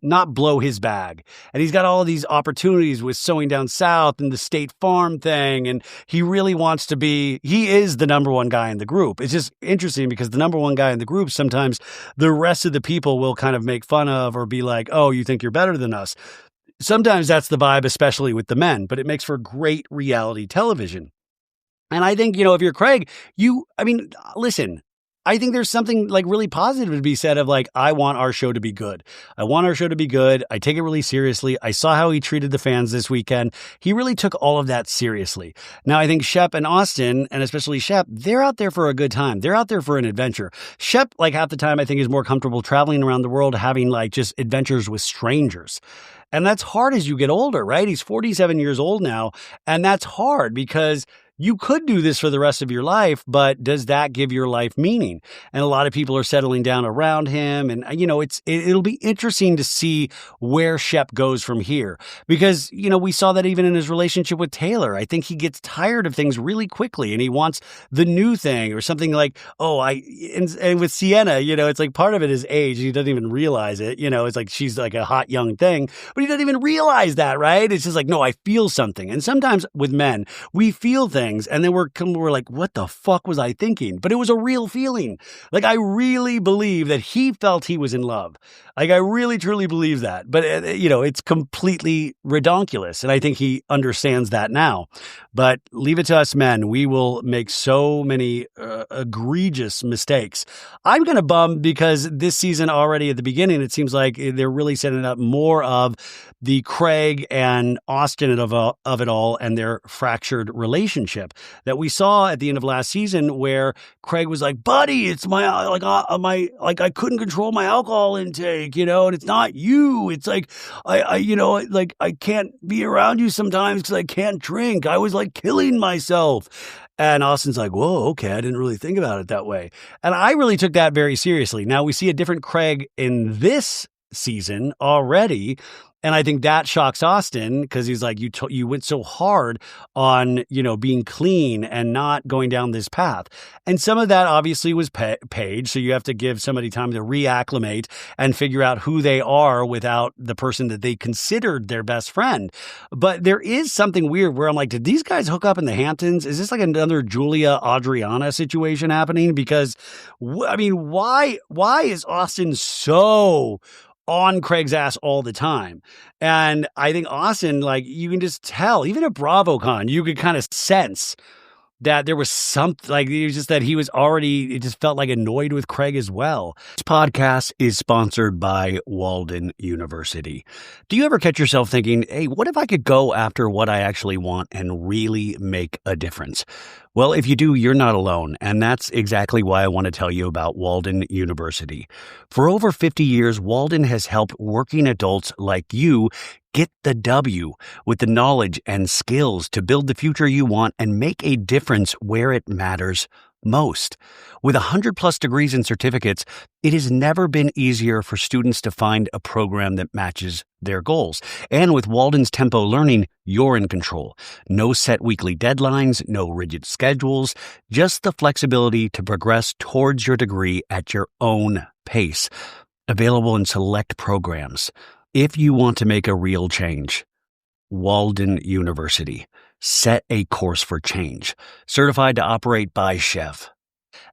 not blow his bag. And he's got all these opportunities with Sewing Down South and the State Farm thing. And he really wants to he is the number one guy in the group. It's just interesting because the number one guy in the group, sometimes the rest of the people will kind of make fun of or be like, oh, you think you're better than us. Sometimes that's the vibe, especially with the men, but it makes for great reality television. And I think, if you're Craig, listen, I think there's something like really positive to be said of like, I want our show to be good. I want our show to be good. I take it really seriously. I saw how he treated the fans this weekend. He really took all of that seriously. Now, I think Shep and Austin, and especially Shep, they're out there for a good time. They're out there for an adventure. Shep, like half the time, I think is more comfortable traveling around the world, having like just adventures with strangers. And that's hard as you get older, right? He's 47 years old now. And that's hard because you could do this for the rest of your life, but does that give your life meaning? And a lot of people are settling down around him. And, it'll be interesting to see where Shep goes from here because, we saw that even in his relationship with Taylor. I think he gets tired of things really quickly and he wants the new thing or something like, and with Sienna, it's like part of it is age. He doesn't even realize it. It's like she's like a hot young thing, but he doesn't even realize that, right? It's just like, no, I feel something. And sometimes with men, we feel things. And then we're like, what the fuck was I thinking? But it was a real feeling. Like, I really believe that he felt he was in love. Like, I really, truly believe that. But, it's completely redonkulous. And I think he understands that now. But leave it to us men. We will make so many egregious mistakes. I'm going to bum because this season already at the beginning, it seems like they're really setting up more of the Craig and Austin of it all and their fractured relationship that we saw at the end of last season where Craig was like, buddy, it's I couldn't control my alcohol intake, and it's not you. It's like, I can't be around you sometimes because I can't drink. I was like killing myself. And Austin's like, whoa, okay, I didn't really think about it that way. And I really took that very seriously. Now we see a different Craig in this season already. And I think that shocks Austin because he's like, you went so hard on, being clean and not going down this path. And some of that obviously was Paige. So you have to give somebody time to reacclimate and figure out who they are without the person that they considered their best friend. But there is something weird where I'm like, did these guys hook up in the Hamptons? Is this like another Julia Adriana situation happening? Because, why is Austin so on Craig's ass all the time? And I think Austin, like, you can just tell, even at BravoCon, you could kind of sense that there was something, like, it was just that he was already, it just felt like annoyed with Craig as well. This podcast is sponsored by Walden University. Do you ever catch yourself thinking, hey, what if I could go after what I actually want and really make a difference? Well, if you do, you're not alone, and that's exactly why I want to tell you about Walden University. For over 50 years, Walden has helped working adults like you get the W with the knowledge and skills to build the future you want and make a difference where it matters most. With 100+ degrees and certificates, it has never been easier for students to find a program that matches their goals. And with Walden's Tempo Learning, you're in control. No set weekly deadlines, no rigid schedules, just the flexibility to progress towards your degree at your own pace. Available in select programs. If you want to make a real change, Walden University. Set a course for change. Certified to operate by Shep.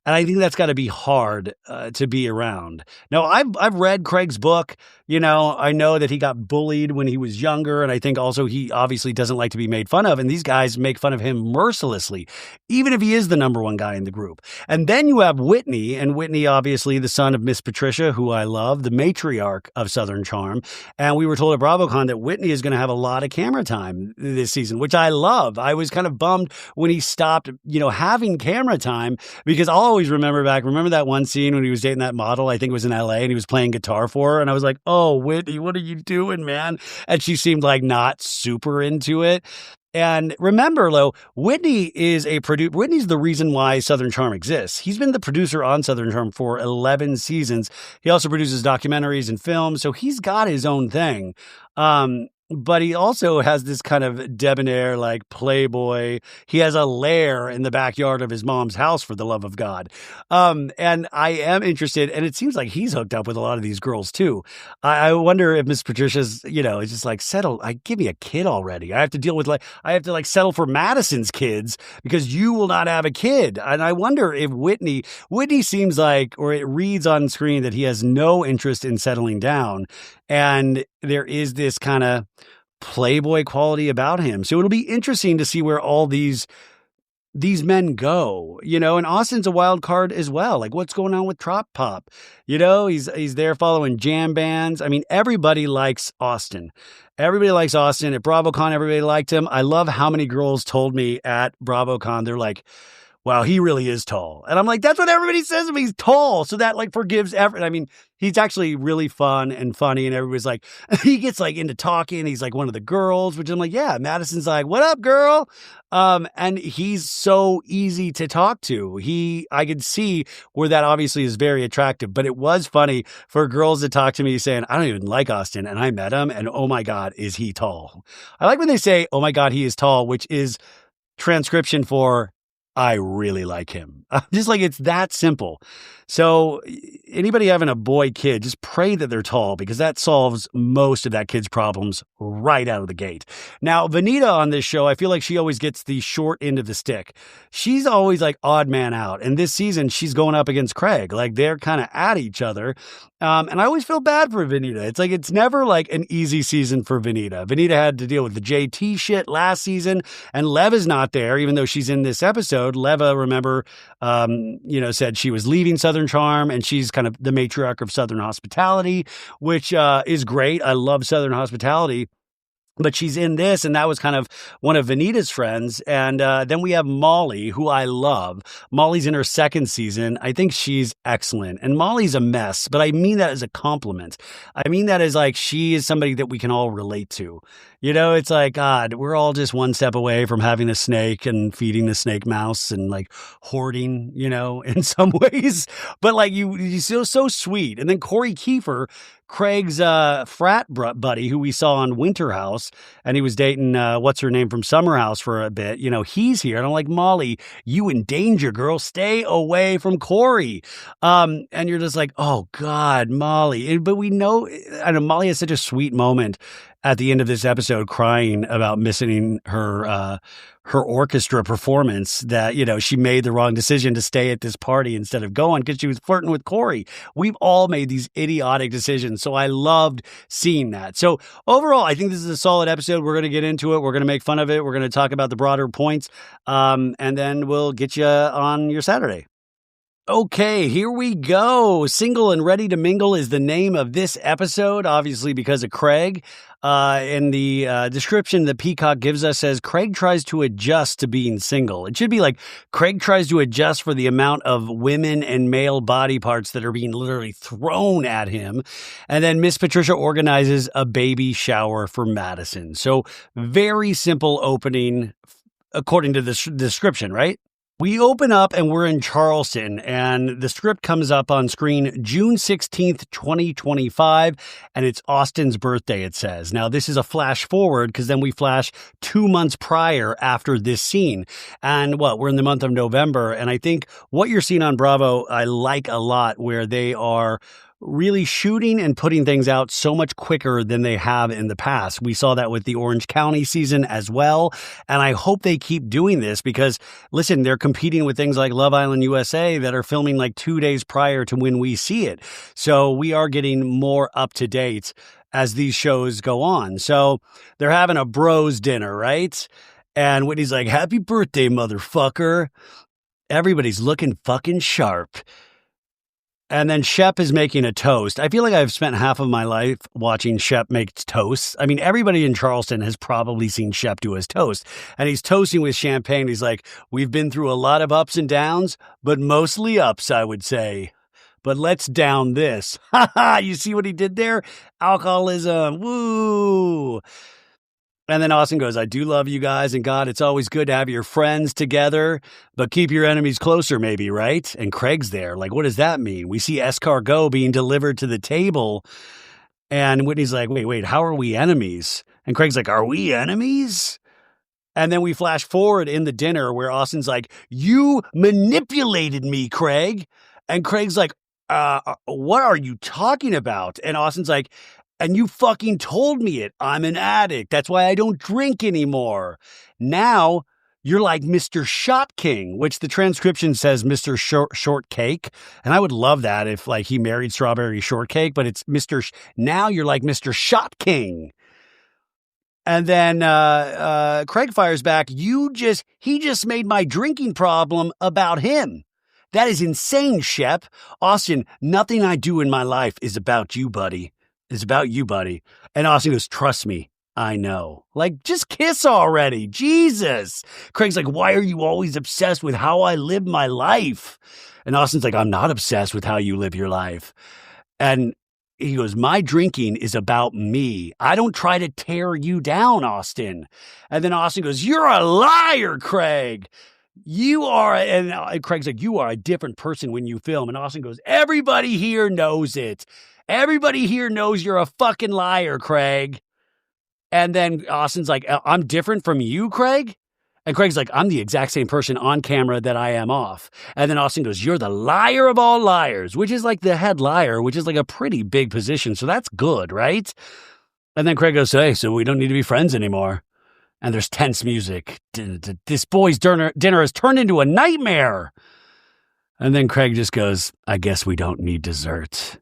And I think that's got to be hard to be around. Now, I've read Craig's book. I know that he got bullied when he was younger, and I think also he obviously doesn't like to be made fun of, and these guys make fun of him mercilessly, even if he is the number one guy in the group. And then you have Whitney, and Whitney, obviously the son of Miss Patricia, who I love, the matriarch of Southern Charm. And we were told at BravoCon that Whitney is going to have a lot of camera time this season, which I love. I was kind of bummed when he stopped, having camera time, because I'll always remember that one scene when he was dating that model, I think it was in LA, and he was playing guitar for her. And I was like, oh, Whitney, what are you doing, man? And she seemed like not super into it. And remember, though, Whitney is Whitney's the reason why Southern Charm exists. He's been the producer on Southern Charm for 11 seasons. He also produces documentaries and films, so he's got his own thing. But he also has this kind of debonair, like, playboy. He has a lair in the backyard of his mom's house, for the love of God. And I am interested, and it seems like he's hooked up with a lot of these girls too. I wonder if Miss Patricia's, is just like, give me a kid already. I have to settle for Madison's kids because you will not have a kid. And I wonder if Whitney seems like, or it reads on screen that he has no interest in settling down. And there is this kind of playboy quality about him. So it'll be interesting to see where all these men go, and Austin's a wild card as well. Like, what's going on with Trop Pop? He's there following jam bands. I mean, everybody likes Austin. Everybody likes Austin. At BravoCon, everybody liked him. I love how many girls told me at BravoCon, they're like, wow, he really is tall. And I'm like, that's what everybody says of him. He's tall. So that forgives everything. I mean, he's actually really fun and funny. And everybody's like, he gets into talking. He's like one of the girls, which I'm like, yeah, Madison's like, what up, girl? And he's so easy to talk to. I could see where that obviously is very attractive, but it was funny for girls to talk to me saying, I don't even like Austin. And I met him and oh my God, is he tall? I like when they say, oh my God, he is tall, which is transcription for, I really like him. Just like, it's that simple. So anybody having a boy kid, just pray that they're tall, because that solves most of that kid's problems right out of the gate. Now, Venita on this show, I feel like she always gets the short end of the stick. She's always like odd man out. And this season, she's going up against Craig. Like, they're kind of at each other. And I always feel bad for Venita. It's never like an easy season for Venita. Venita had to deal with the JT shit last season, and Leva's not there, even though she's in this episode. Leva, remember, said she was leaving Southern Charm, and she's kind of the matriarch of Southern Hospitality, which is great. I love Southern Hospitality. But she's in this, and that was kind of one of Venita's friends. And then we have Molly, who I love. Molly's in her second season. I think she's excellent. And Molly's a mess, but I mean that as a compliment. I mean that as like, she is somebody that we can all relate to. It's like, God, we're all just one step away from having a snake and feeding the snake mouse and like hoarding, in some ways. But like, you feel so sweet. And then Corey Kiefer, Craig's frat buddy, who we saw on Winter House, and he was dating what's her name from Summer House for a bit. He's here, and I'm like, Molly, you in danger, girl. Stay away from Corey. And you're just like, oh God, Molly. But we know, I know Molly has such a sweet moment at the end of this episode crying about missing her orchestra performance, that, you know, she made the wrong decision to stay at this party instead of going because she was flirting with Corey. We've all made these idiotic decisions. So I loved seeing that. So overall, I think this is a solid episode. We're going to get into it. We're going to make fun of it. We're going to talk about the broader points. And then we'll get you on your Saturday. Okay, here we go. Single and Ready to Mingle is the name of this episode, obviously because of Craig. In the description that Peacock gives us says, Craig tries to adjust to being single. It should be like, Craig tries to adjust for the amount of women and male body parts that are being literally thrown at him. And then Miss Patricia organizes a baby shower for Madison. So very simple opening, according to the description, right? We open up and we're in Charleston, and the script comes up on screen June 16th, 2025, and it's Austin's birthday, it says. Now, this is a flash forward because then we flash 2 months prior after this scene. And we're in the month of November, and I think what you're seeing on Bravo, I like a lot, where they are really shooting and putting things out so much quicker than they have in the past. We saw that with the Orange County season as well. And I hope they keep doing this because, listen, they're competing with things like Love Island USA that are filming like 2 days prior to when we see it. So we are getting more up to date as these shows go on. So they're having a bros dinner, right? And Whitney's like, happy birthday, motherfucker. Everybody's looking fucking sharp. And then Shep is making a toast. I feel like I've spent half of my life watching Shep make toasts. I mean, everybody in Charleston has probably seen Shep do his toast. And he's toasting with champagne. He's like, we've been through a lot of ups and downs, but mostly ups, I would say. But let's down this. Ha ha! You see what he did there? Alcoholism. Woo! And then Austin goes, I do love you guys, and God, it's always good to have your friends together, but keep your enemies closer, maybe, right? And Craig's there. Like, what does that mean? We see escargot being delivered to the table, and Whitney's like, wait, how are we enemies? And Craig's like, are we enemies? And then we flash forward in the dinner where Austin's like, you manipulated me, Craig. And Craig's like, what are you talking about? And Austin's like, and you fucking told me it. I'm an addict. That's why I don't drink anymore. Now you're like Mr. Shot King, which the transcription says Mr. Shortcake. And I would love that if like he married Strawberry Shortcake, but it's now you're like Mr. Shot King. And then Craig fires back. He just made my drinking problem about him. That is insane, Shep. Austin, nothing I do in my life is about you, buddy. It's about you, buddy. And Austin goes, trust me, I know. Like, just kiss already. Jesus. Craig's like, why are you always obsessed with how I live my life? And Austin's like, I'm not obsessed with how you live your life. And he goes, my drinking is about me. I don't try to tear you down, Austin. And then Austin goes, you're a liar, Craig. You are, and Craig's like, you are a different person when you film. And Austin goes, everybody here knows it. Everybody here knows you're a fucking liar, Craig. And then Austin's like, I'm different from you, Craig? And Craig's like, I'm the exact same person on camera that I am off. And then Austin goes, you're the liar of all liars, which is like the head liar, which is like a pretty big position. So that's good, right? And then Craig goes, hey, so we don't need to be friends anymore. And there's tense music. This boy's dinner has turned into a nightmare. And then Craig just goes, I guess we don't need dessert.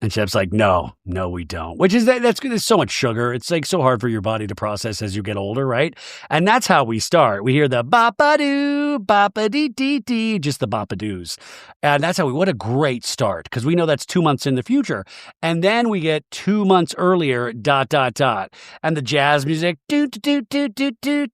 And Shep's like, no, we don't. Which is that's so much sugar. It's like so hard for your body to process as you get older, right? And that's how we start. We hear the bop-a-doo, bop-a-dee-dee-dee, just the bop-a-doos. And that's what a great start, because we know that's 2 months in the future. And then we get 2 months earlier, ... And the jazz music, do-do-do-do-do-do.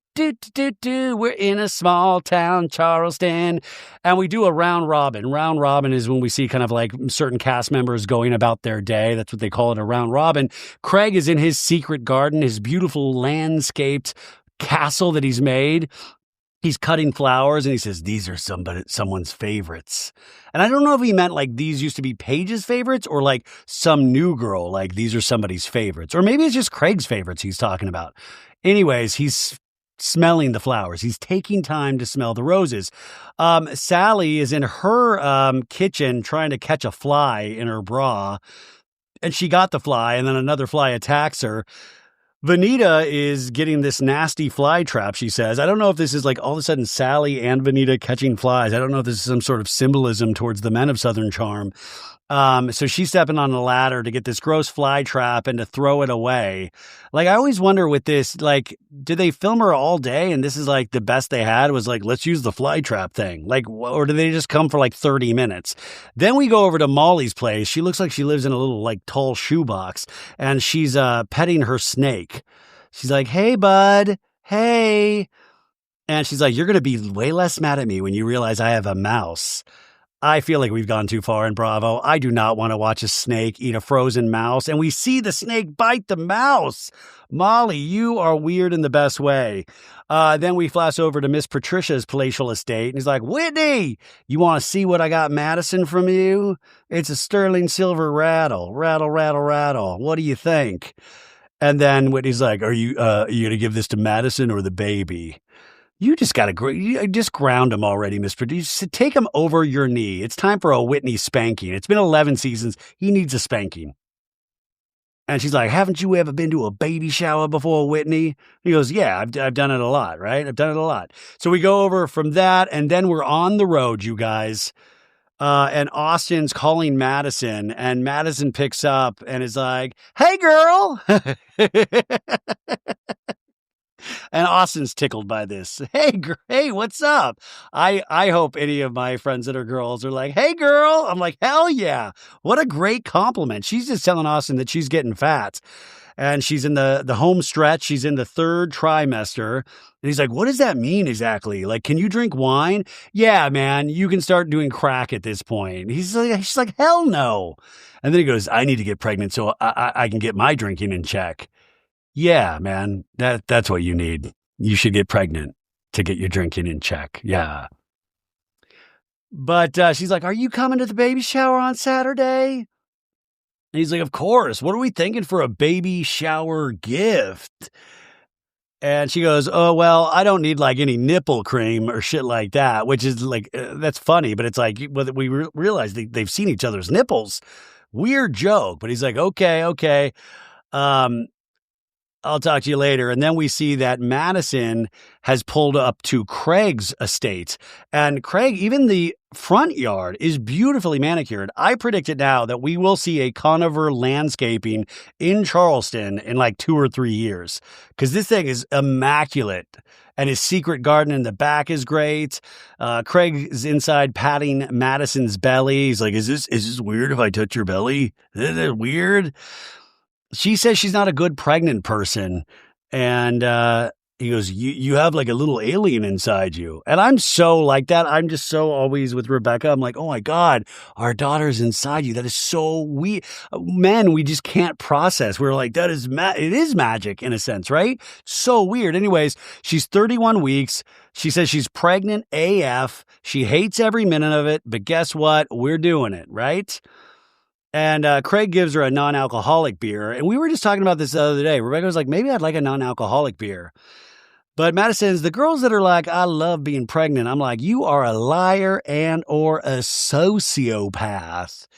We're in a small town, Charleston, and we do a round robin. Round robin is when we see kind of like certain cast members going about their day. That's what they call it, a round robin. Craig is in his secret garden, his beautiful landscaped castle that he's made. He's cutting flowers, and he says, these are someone's favorites. And I don't know if he meant like these used to be Paige's favorites or like some new girl, like these are somebody's favorites. Or maybe it's just Craig's favorites he's talking about. Anyways, he's smelling the flowers. He's taking time to smell the roses. Sally is in her kitchen trying to catch a fly in her bra, and she got the fly, and then another fly attacks her. Vanita is getting this nasty fly trap, she says. I don't know if this is like all of a sudden Sally and Vanita catching flies. I don't know if this is some sort of symbolism towards the men of Southern Charm. So she's stepping on the ladder to get this gross fly trap and to throw it away. Like, I always wonder with this, like, did they film her all day and this is like the best they had was like, let's use the fly trap thing? Like, or did they just come for like 30 minutes? Then we go over to Molly's place. She looks like she lives in a little like tall shoebox and she's petting her snake. She's like, hey, bud. Hey. And she's like, you're going to be way less mad at me when you realize I have a mouse. I feel like we've gone too far in Bravo. I do not want to watch a snake eat a frozen mouse, and we see the snake bite the mouse. Molly, you are weird in the best way. Then we flash over to Miss Patricia's palatial estate, and he's like, Whitney, you want to see what I got Madison from you? It's a sterling silver rattle. Rattle, rattle, rattle. What do you think? And then Whitney's like, are you going to give this to Madison or the baby? You just got to just ground him already, Miss Producer. Take him over your knee. It's time for a Whitney spanking. It's been 11 seasons. He needs a spanking. And she's like, haven't you ever been to a baby shower before, Whitney? He goes, yeah, I've done it a lot, right? I've done it a lot. So we go over from that, and then we're on the road, you guys. And Austin's calling Madison, and Madison picks up and is like, hey, girl. And Austin's tickled by this. Hey, what's up? I hope any of my friends that are girls are like, hey, girl. I'm like, hell yeah. What a great compliment. She's just telling Austin that she's getting fat. And she's in the home stretch. She's in the third trimester. And he's like, what does that mean exactly? Like, can you drink wine? Yeah, man, you can start doing crack at this point. She's like, hell no. And then he goes, I need to get pregnant so I can get my drinking in check. Yeah, man, that's what you need. You should get pregnant to get your drinking in check. Yeah. But she's like, are you coming to the baby shower on Saturday? And he's like, of course. What are we thinking for a baby shower gift? And she goes, oh, well, I don't need like any nipple cream or shit like that, which is like, that's funny. But it's like, we realize they've seen each other's nipples. Weird joke. But he's like, okay. I'll talk to you later. And then we see that Madison has pulled up to Craig's estate. And Craig, even the front yard is beautifully manicured. I predict it now that we will see a Conover landscaping in Charleston in like 2 or 3 years. Because this thing is immaculate. And his secret garden in the back is great. Craig is inside patting Madison's belly. He's like, is this weird if I touch your belly? Is it weird? She says she's not a good pregnant person. And he goes, you have like a little alien inside you. And I'm so like that. I'm just so always with Rebecca. I'm like, oh my God, our daughter's inside you. That is so weird. Men, we just can't process. We're like, it is magic in a sense, right? So weird. Anyways, she's 31 weeks. She says she's pregnant AF. She hates every minute of it. But guess what? We're doing it, right? And Craig gives her a non-alcoholic beer. And we were just talking about this the other day. Rebecca was like, maybe I'd like a non-alcoholic beer. But Madison's the girls that are like, I love being pregnant. I'm like, you are a liar and or a sociopath.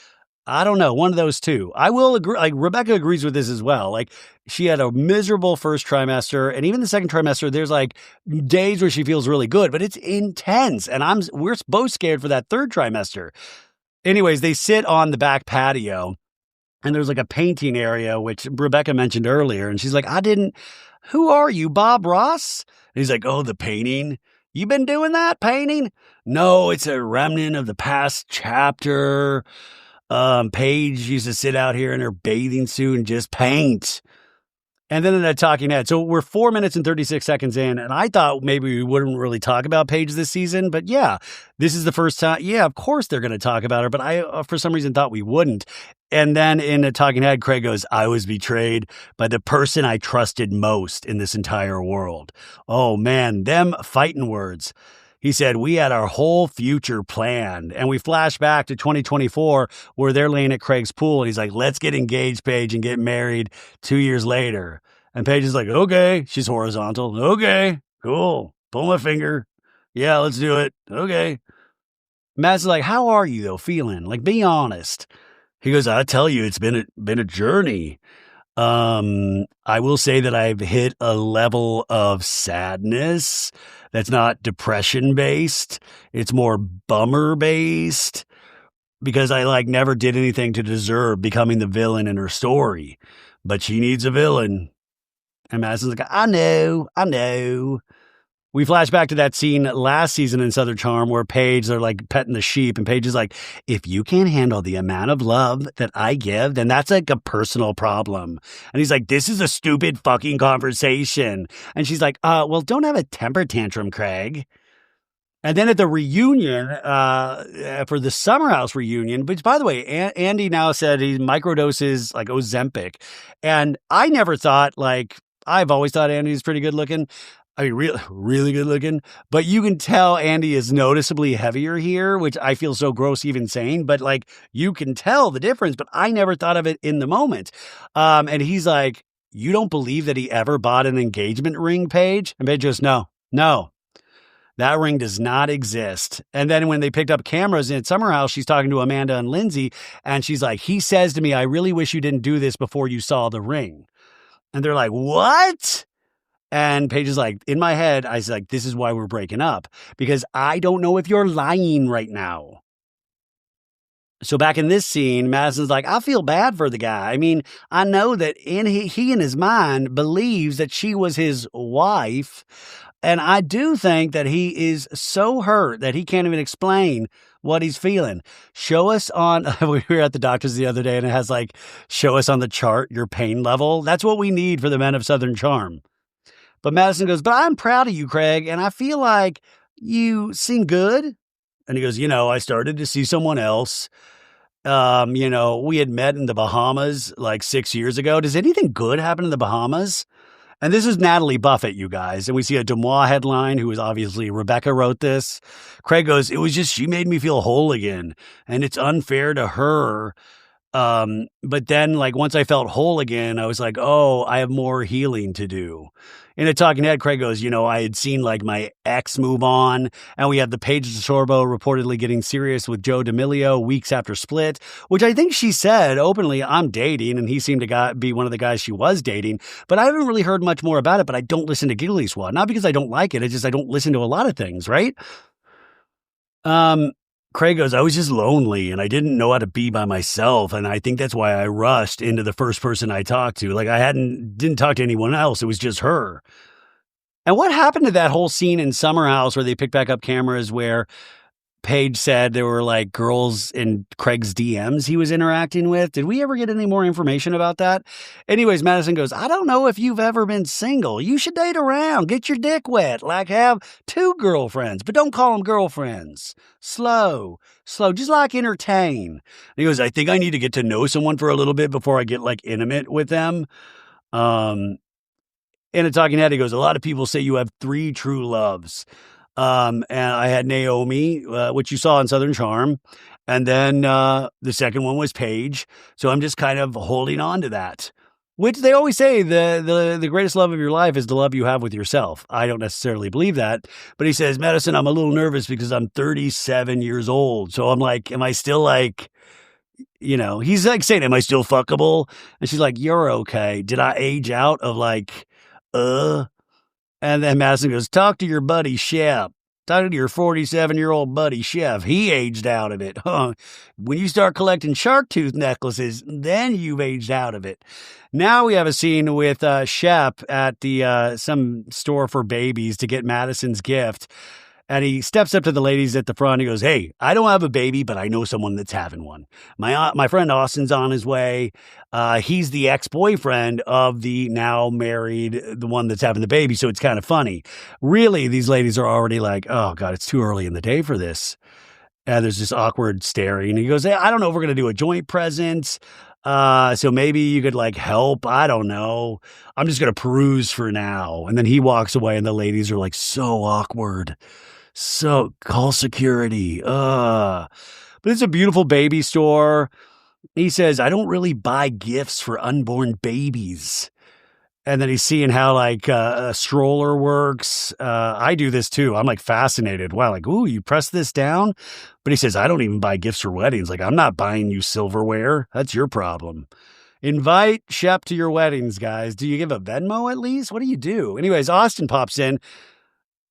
I don't know. One of those two. I will agree. Like Rebecca agrees with this as well. Like she had a miserable first trimester. And even the second trimester, there's like days where she feels really good. But it's intense. And we're both scared for that third trimester. Anyways, they sit on the back patio and there's like a painting area, which Rebecca mentioned earlier. And she's like, who are you, Bob Ross? And he's like, oh, the painting. You been doing that painting? No, it's a remnant of the past chapter. Paige used to sit out here in her bathing suit and just paint. And then in a talking head. So we're 4 minutes and 36 seconds in. And I thought maybe we wouldn't really talk about Paige this season. But yeah, this is the first time. Yeah, of course they're going to talk about her. But I, for some reason, thought we wouldn't. And then in a talking head, Craig goes, I was betrayed by the person I trusted most in this entire world. Oh, man, them fighting words. He said, we had our whole future planned. And we flash back to 2024 where they're laying at Craig's pool. And he's like, let's get engaged, Paige, and get married 2 years later. And Paige is like, okay. She's horizontal. Okay, cool. Pull my finger. Yeah, let's do it. Okay. Matt's like, how are you, though, feeling? Like, be honest. He goes, I tell you, it's been a journey. I will say that I've hit a level of sadness that's not depression based. It's more bummer based because I like never did anything to deserve becoming the villain in her story, but she needs a villain. And Madison's like, I know. We flash back to that scene last season in Southern Charm where Paige, they're like petting the sheep, and Paige is like, if you can't handle the amount of love that I give, then that's like a personal problem. And he's like, this is a stupid fucking conversation. And she's like, well, don't have a temper tantrum, Craig. And then at the reunion, for the Summer House reunion, which, by the way, Andy now said he microdoses like Ozempic. And I never thought, like, I've always thought Andy's pretty good looking. I mean, really good looking. But you can tell Andy is noticeably heavier here, which I feel so gross even saying. But, like, you can tell the difference. But I never thought of it in the moment. And he's like, you don't believe that he ever bought an engagement ring, Paige? And Paige goes, no. That ring does not exist. And then when they picked up cameras in Summer House, she's talking to Amanda and Lindsay, and she's like, he says to me, I really wish you didn't do this before you saw the ring. And they're like, what? And Paige is like, in my head, I was like, this is why we're breaking up, because I don't know if you're lying right now. So back in this scene, Madison's like, I feel bad for the guy. I mean, I know that he in his mind believes that she was his wife. And I do think that he is so hurt that he can't even explain what he's feeling. Show us on, we were at the doctor's the other day and it has like, show us on the chart your pain level. That's what we need for the men of Southern Charm. But Madison goes, but I'm proud of you, Craig. And I feel like you seem good. And he goes, I started to see someone else. We had met in the Bahamas like 6 years ago. Does anything good happen in the Bahamas? And this is Natalie Buffett, you guys. And we see a Deuxmoi headline, who is obviously Rebecca wrote this. Craig goes, it was just, she made me feel whole again. And it's unfair to her. But then like once I felt whole again, I was like, oh, I have more healing to do. In a talking head, Craig goes, I had seen like my ex move on, and we had the Paige DeSorbo reportedly getting serious with Joe D'Amelio weeks after split, which I think she said openly, I'm dating, and he seemed to be one of the guys she was dating, but I haven't really heard much more about it, but I don't listen to Giggly Squad. Not because I don't like it, it's just I don't listen to a lot of things, right? Craig goes, I was just lonely and I didn't know how to be by myself. And I think that's why I rushed into the first person I talked to. Like I didn't talk to anyone else. It was just her. And what happened to that whole scene in Summer House where they picked back up cameras where Paige said there were like girls in Craig's DMs he was interacting with? Did we ever get any more information about that? Anyways, Madison goes, I don't know if you've ever been single. You should date around, get your dick wet, like have 2 girlfriends, but don't call them girlfriends. Slow, just like entertain. And he goes, I think I need to get to know someone for a little bit before I get like intimate with them. In a talking head, he goes, a lot of people say you have 3 true loves. And I had Naomi, which you saw in Southern Charm. And then the second one was Paige. So I'm just kind of holding on to that, which they always say the greatest love of your life is the love you have with yourself. I don't necessarily believe that. But he says, Madison, I'm a little nervous because I'm 37 years old. So I'm like, am I still like, he's like saying, am I still fuckable? And she's like, you're okay. Did I age out of like, And then Madison goes, talk to your buddy, Shep. Talk to your 47-year-old buddy, Shep. He aged out of it. Huh? When you start collecting shark tooth necklaces, then you've aged out of it. Now we have a scene with Shep at the some store for babies to get Madison's gift. And he steps up to the ladies at the front. He goes, hey, I don't have a baby, but I know someone that's having one. My friend Austin's on his way. He's the ex-boyfriend of the now married, the one that's having the baby. So it's kind of funny. Really, these ladies are already like, oh, God, it's too early in the day for this. And there's this awkward staring. And he goes, hey, I don't know if we're going to do a joint present. So maybe you could like help. I don't know. I'm just going to peruse for now. And then he walks away and the ladies are like so awkward. So call security. But it's a beautiful baby store. He says, I don't really buy gifts for unborn babies. And then he's seeing how like a stroller works. I do this too. I'm like fascinated. Wow. Like, ooh, you press this down. But he says, I don't even buy gifts for weddings. Like, I'm not buying you silverware. That's your problem. Invite Shep to your weddings, guys. Do you give a Venmo at least? What do you do? Anyways, Austin pops in.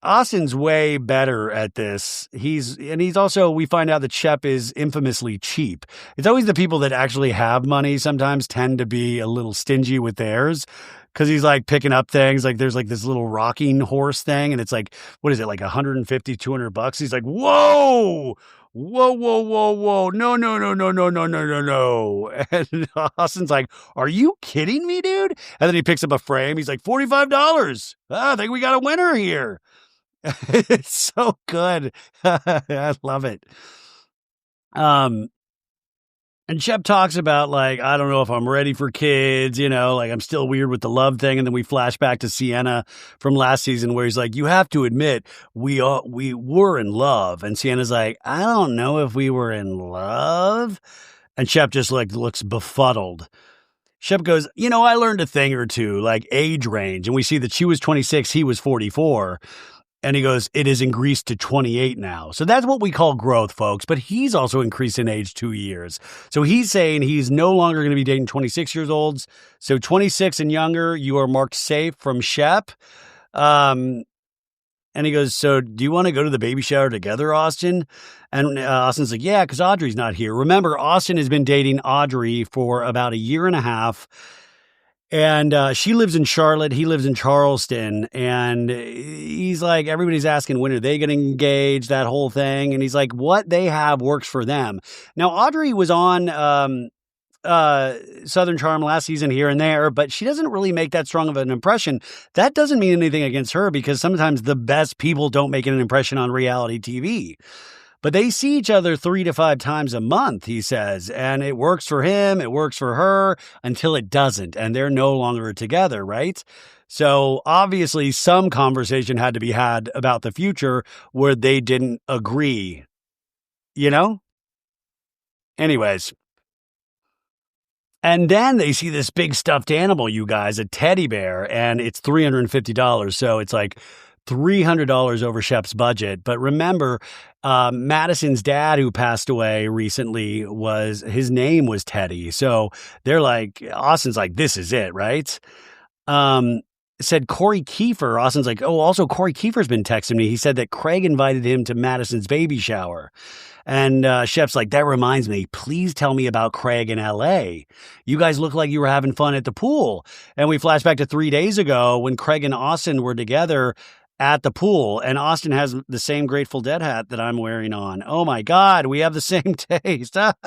Austin's way better at this. He's also, we find out that Shep is infamously cheap. It's always the people that actually have money sometimes tend to be a little stingy with theirs. Cause he's like picking up things. Like there's like this little rocking horse thing. And it's like, what is it? Like $150, $200. He's like, whoa, whoa, whoa, whoa, whoa. No, no, no, no, no, no, no, no, no. And Austin's like, are you kidding me, dude? And then he picks up a frame. He's like, $45. I think we got a winner here. It's so good. I love it. And Shep talks about like, I don't know if I'm ready for kids, like I'm still weird with the love thing. And then we flash back to Sienna from last season where he's like, you have to admit we were in love. And Sienna's like, I don't know if we were in love. And Shep just like looks befuddled. Shep goes, I learned a thing or two, like age range. And we see that she was 26, he was 44. And he goes, it is increased to 28 now. So that's what we call growth, folks. But he's also increased in age 2 years. So he's saying he's no longer going to be dating 26 years olds. So 26 and younger, you are marked safe from Shep. And he goes, so do you want to go to the baby shower together, Austin? And Austin's like, yeah, because Audrey's not here. Remember, Austin has been dating Audrey for about a year and a half. And she lives in Charlotte. He lives in Charleston. And he's like, everybody's asking, when are they going to engage, that whole thing? And he's like, what they have works for them. Now, Audrey was on Southern Charm last season here and there, but she doesn't really make that strong of an impression. That doesn't mean anything against her because sometimes the best people don't make an impression on reality TV. But they see each other 3 to 5 times a month, he says, and it works for him, it works for her, until it doesn't, and they're no longer together, right? So obviously some conversation had to be had about the future where they didn't agree, Anyways. And then they see this big stuffed animal, you guys, a teddy bear, and it's $350, so it's like $300 over Shep's budget. But remember, Madison's dad, who passed away recently, his name was Teddy. So they're like, Austin's like, this is it, right? Said Corey Kiefer. Austin's like, oh, also Corey Kiefer's been texting me. He said that Craig invited him to Madison's baby shower. And Shep's like, that reminds me, please tell me about Craig in LA. You guys look like you were having fun at the pool. And we flash back to 3 days ago when Craig and Austin were together at the pool, and Austin has the same Grateful Dead hat that I'm wearing on. Oh my God, we have the same taste. And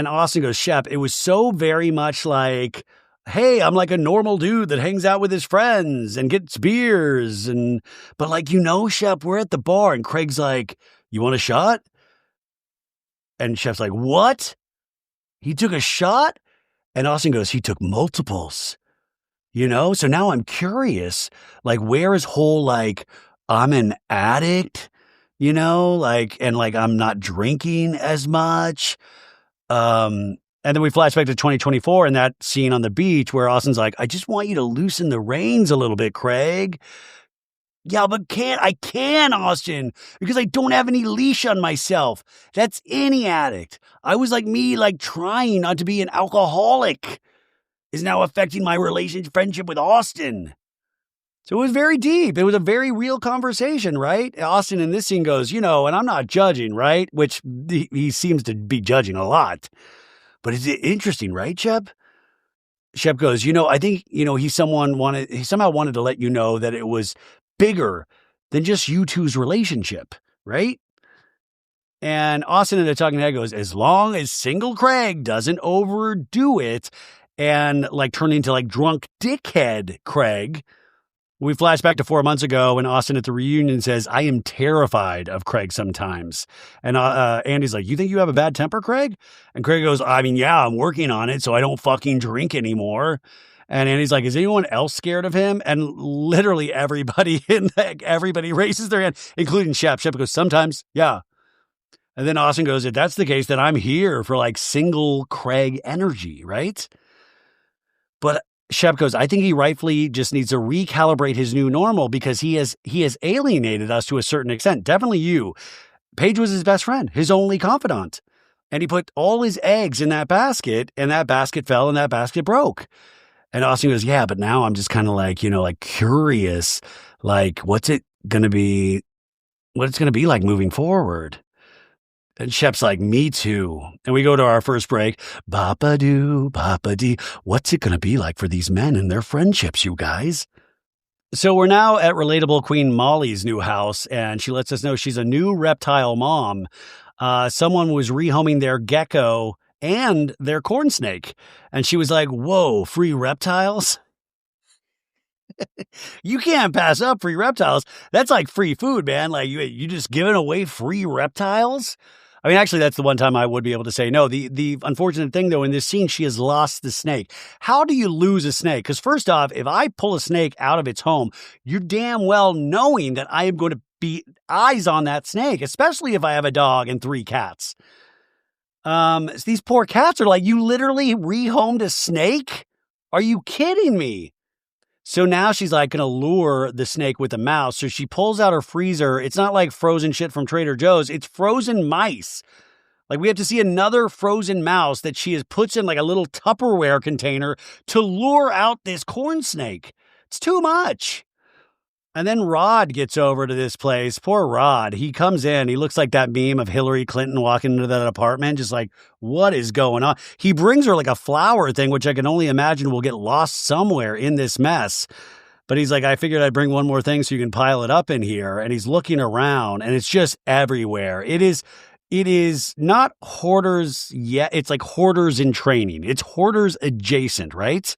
Austin goes, Shep, it was so very much like, hey, I'm like a normal dude that hangs out with his friends and gets beers. But like, Shep, we're at the bar. And Craig's like, you want a shot? And Shep's like, what? He took a shot? And Austin goes, he took multiples. So now I'm curious, like, where is whole, like, I'm an addict, and I'm not drinking as much. And then we flash back to 2024 and that scene on the beach where Austin's like, I just want you to loosen the reins a little bit, Craig. Yeah, but I can, Austin, because I don't have any leash on myself. That's any addict. I was like me, like trying not to be an alcoholic. Is now affecting my friendship with Austin. So it was very deep. It was a very real conversation, right? Austin in this scene goes, and I'm not judging, right? Which he seems to be judging a lot. But it's interesting, right, Shep? Shep goes, I think, he somehow wanted to let you know that it was bigger than just you two's relationship, right? And Austin in the talking head goes, as long as single Craig doesn't overdo it, and like turn into like drunk dickhead Craig. We flash back to 4 months ago when Austin at the reunion says, I am terrified of Craig sometimes. And Andy's like, you think you have a bad temper, Craig? And Craig goes, I mean, yeah, I'm working on it so I don't fucking drink anymore. And Andy's like, is anyone else scared of him? And literally everybody raises their hand, including Shep. Shep goes, sometimes, yeah. And then Austin goes, if that's the case, then I'm here for like single Craig energy, right? But Shep goes, I think he rightfully just needs to recalibrate his new normal because he has alienated us to a certain extent. Definitely you. Paige was his best friend, his only confidant. And he put all his eggs in that basket, and that basket fell and that basket broke. And Austin goes, yeah, but now I'm just kind of like, like curious, like what's it going to be like moving forward. And Shep's like, me too. And we go to our first break. Bapa-doo, bapa-dee. What's it going to be like for these men and their friendships, you guys? So we're now at Relatable Queen Molly's new house, and she lets us know she's a new reptile mom. Someone was rehoming their gecko and their corn snake. And she was like, whoa, free reptiles? You can't pass up free reptiles. That's like free food, man. Like you just giving away free reptiles? I mean, actually, that's the one time I would be able to say no. The unfortunate thing, though, in this scene, she has lost the snake. How do you lose a snake? Because first off, if I pull a snake out of its home, you're damn well knowing that I am going to be eyes on that snake, especially if I have a dog and 3 cats. These poor cats are like, you literally rehomed a snake? Are you kidding me? So now she's like going to lure the snake with a mouse. So she pulls out her freezer. It's not like frozen shit from Trader Joe's. It's frozen mice. Like we have to see another frozen mouse that she puts in like a little Tupperware container to lure out this corn snake. It's too much. And then Rod gets over to this place. Poor Rod. He comes in. He looks like that meme of Hillary Clinton walking into that apartment, just like, what is going on? He brings her like a flower thing, which I can only imagine will get lost somewhere in this mess. But he's like, I figured I'd bring one more thing so you can pile it up in here. And he's looking around, and it's just everywhere. It is not hoarders yet. It's like hoarders in training. It's hoarders adjacent, right?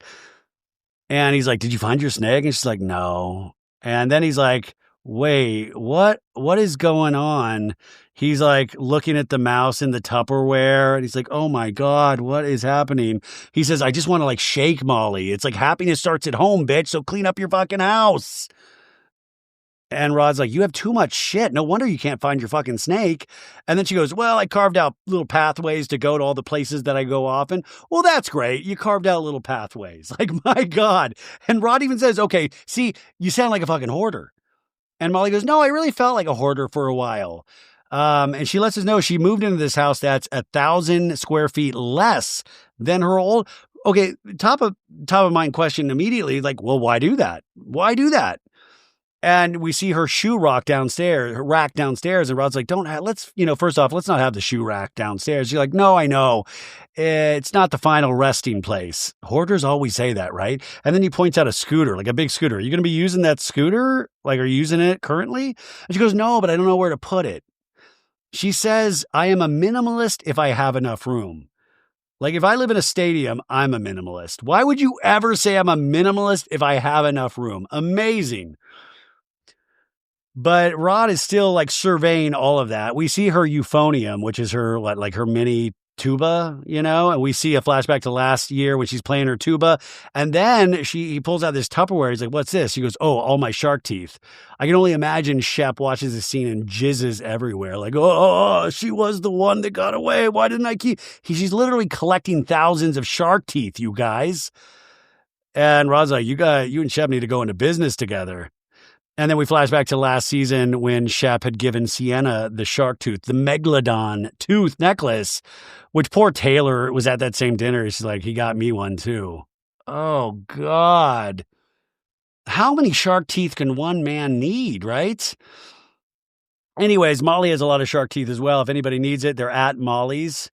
And he's like, did you find your snake? And she's like, no. And then he's like, wait, what is going on? He's like looking at the mouse in the Tupperware, and he's like, oh my God, what is happening? He says, I just want to like shake Molly. It's like happiness starts at home, bitch. So clean up your fucking house. And Rod's like, you have too much shit. No wonder you can't find your fucking snake. And then she goes, well, I carved out little pathways to go to all the places that I go often. Well, that's great. You carved out little pathways. Like, my God. And Rod even says, okay, see, you sound like a fucking hoarder. And Molly goes, no, I really felt like a hoarder for a while. And she lets us know she moved into this house that's 1,000 square feet less than her old. Okay, top of mind question immediately, like, well, why do that? Why do that? And we see her shoe rack downstairs, and Rod's like, first off, let's not have the shoe rack downstairs. She's like, no, I know. It's not the final resting place. Hoarders always say that, right? And then he points out a scooter, like a big scooter. Are you going to be using that scooter? Like, are you using it currently? And she goes, no, but I don't know where to put it. She says, I am a minimalist if I have enough room. Like, if I live in a stadium, I'm a minimalist. Why would you ever say I'm a minimalist if I have enough room? Amazing. But Rod is still like surveying all of that. We see her euphonium, which is her like her mini tuba, and we see a flashback to last year when she's playing her tuba. And then he pulls out this Tupperware. He's like, what's this? She goes, oh, all my shark teeth. I can only imagine Shep watches this scene and jizzes everywhere. Like, oh, she was the one that got away. Why didn't I keep? She's literally collecting thousands of shark teeth, you guys. And Rod's like, you and Shep need to go into business together. And then we flash back to last season when Shep had given Sienna the shark tooth, the megalodon tooth necklace, which poor Taylor was at that same dinner. She's like, he got me one too. Oh, God. How many shark teeth can one man need, right? Anyways, Molly has a lot of shark teeth as well. If anybody needs it, they're at Molly's.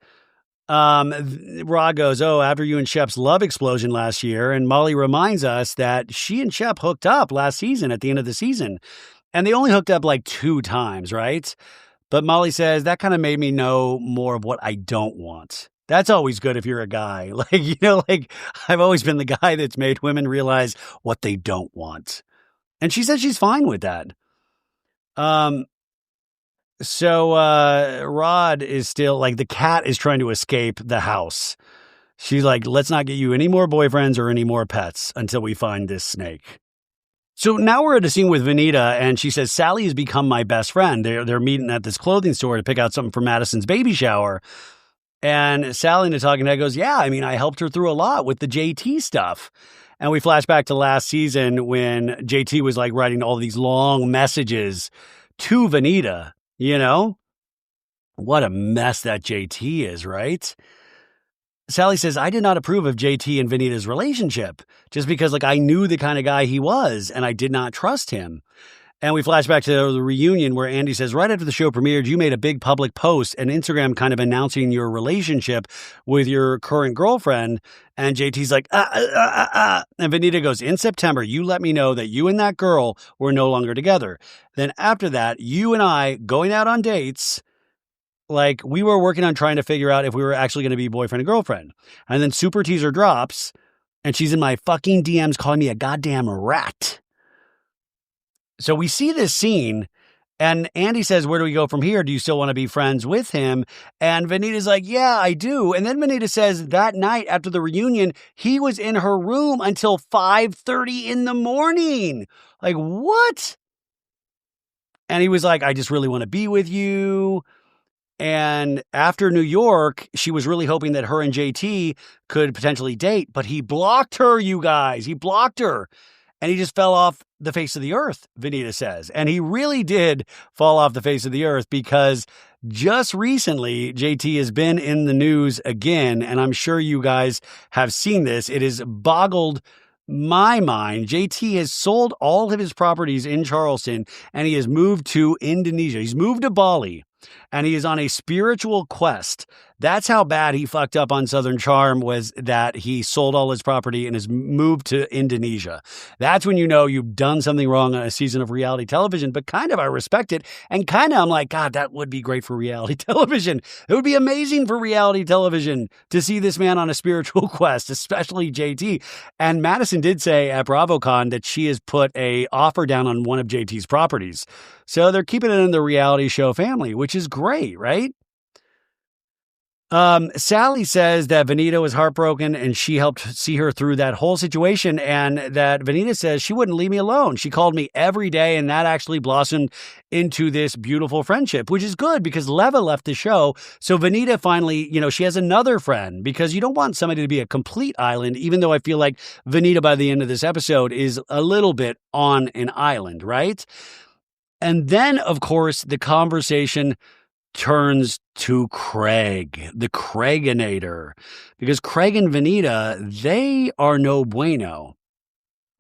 Rod goes, oh, after you and Shep's love explosion last year, and Molly reminds us that she and Shep hooked up last season at the end of the season, and they only hooked up like 2 times, right? But Molly says that kind of made me know more of what I don't want. That's always good if you're a guy. Like I've always been the guy that's made women realize what they don't want. And she says she's fine with that. So Rod is still like, the cat is trying to escape the house. She's like, let's not get you any more boyfriends or any more pets until we find this snake. So now we're at a scene with Vanita, and she says, Sally has become my best friend. They're meeting at this clothing store to pick out something for Madison's baby shower. And Sally in the talking head goes, yeah, I mean, I helped her through a lot with the JT stuff. And we flash back to last season when JT was like writing all these long messages to Vanita. What a mess that JT is, right? Sally says, I did not approve of JT and Vanita's relationship just because, like, I knew the kind of guy he was and I did not trust him. And we flash back to the reunion where Andy says, right after the show premiered, you made a big public post and Instagram kind of announcing your relationship with your current girlfriend. And JT's like, And Vanita goes, in September, you let me know that you and that girl were no longer together. Then after that, you and I going out on dates, like we were working on trying to figure out if we were actually going to be boyfriend and girlfriend. And then super teaser drops and she's in my fucking DMs calling me a goddamn rat. So we see this scene and Andy says, where do we go from here? Do you still want to be friends with him? And Vanita's like, yeah, I do. And then Vanita says that night after the reunion, he was in her room until 5:30 in the morning. Like, what? And he was like, I just really want to be with you. And after New York, she was really hoping that her and JT could potentially date, but he blocked her, you guys. He blocked her. And he just fell off the face of the earth, Vanita says. And he really did fall off the face of the earth because just recently, JT has been in the news again. And I'm sure you guys have seen this. It has boggled my mind. JT has sold all of his properties in Charleston and he has moved to Indonesia. He's moved to Bali. And he is on a spiritual quest. That's how bad he fucked up on Southern Charm, was that he sold all his property and has moved to Indonesia. That's when you know you've done something wrong on a season of reality television, but kind of I respect it. And kind of I'm like, God, that would be great for reality television. It would be amazing for reality television to see this man on a spiritual quest, especially JT. And Madison did say at BravoCon that she has put a offer down on one of JT's properties. So they're keeping it in the reality show family, which is great, right? Sally says that Vanita was heartbroken and she helped see her through that whole situation, and that Vanita says she wouldn't leave me alone. She called me every day, and that actually blossomed into this beautiful friendship, which is good because Leva left the show. So Vanita finally, she has another friend, because you don't want somebody to be a complete island, even though I feel like Vanita by the end of this episode is a little bit on an island, right? And then, of course, the conversation turns to Craig, the Craiginator, because Craig and Vanita, they are no bueno.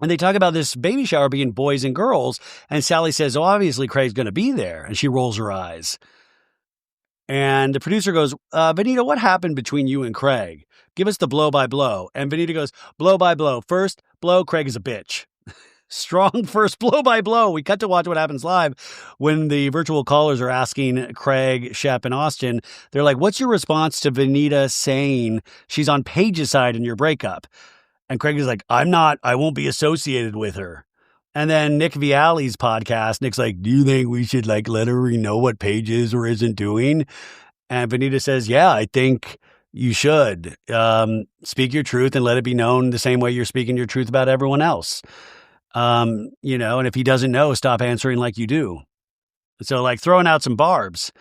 And they talk about this baby shower being boys and girls. And Sally says, oh, obviously Craig's going to be there. And she rolls her eyes. And the producer goes, Vanita, what happened between you and Craig? Give us the blow by blow. And Vanita goes, blow by blow. First blow, Craig is a bitch. Strong first blow by blow. We cut to Watch What Happens Live when the virtual callers are asking Craig, Shep, and Austin. They're like, what's your response to Vanita saying she's on Paige's side in your breakup? And Craig is like, I won't be associated with her. And then Nick Vialli's podcast, Nick's like, do you think we should let her know what Paige is or isn't doing? And Vanita says, yeah, I think you should. Speak your truth and let it be known the same way you're speaking your truth about everyone else. And if he doesn't know, stop answering like you do. So like throwing out some barbs.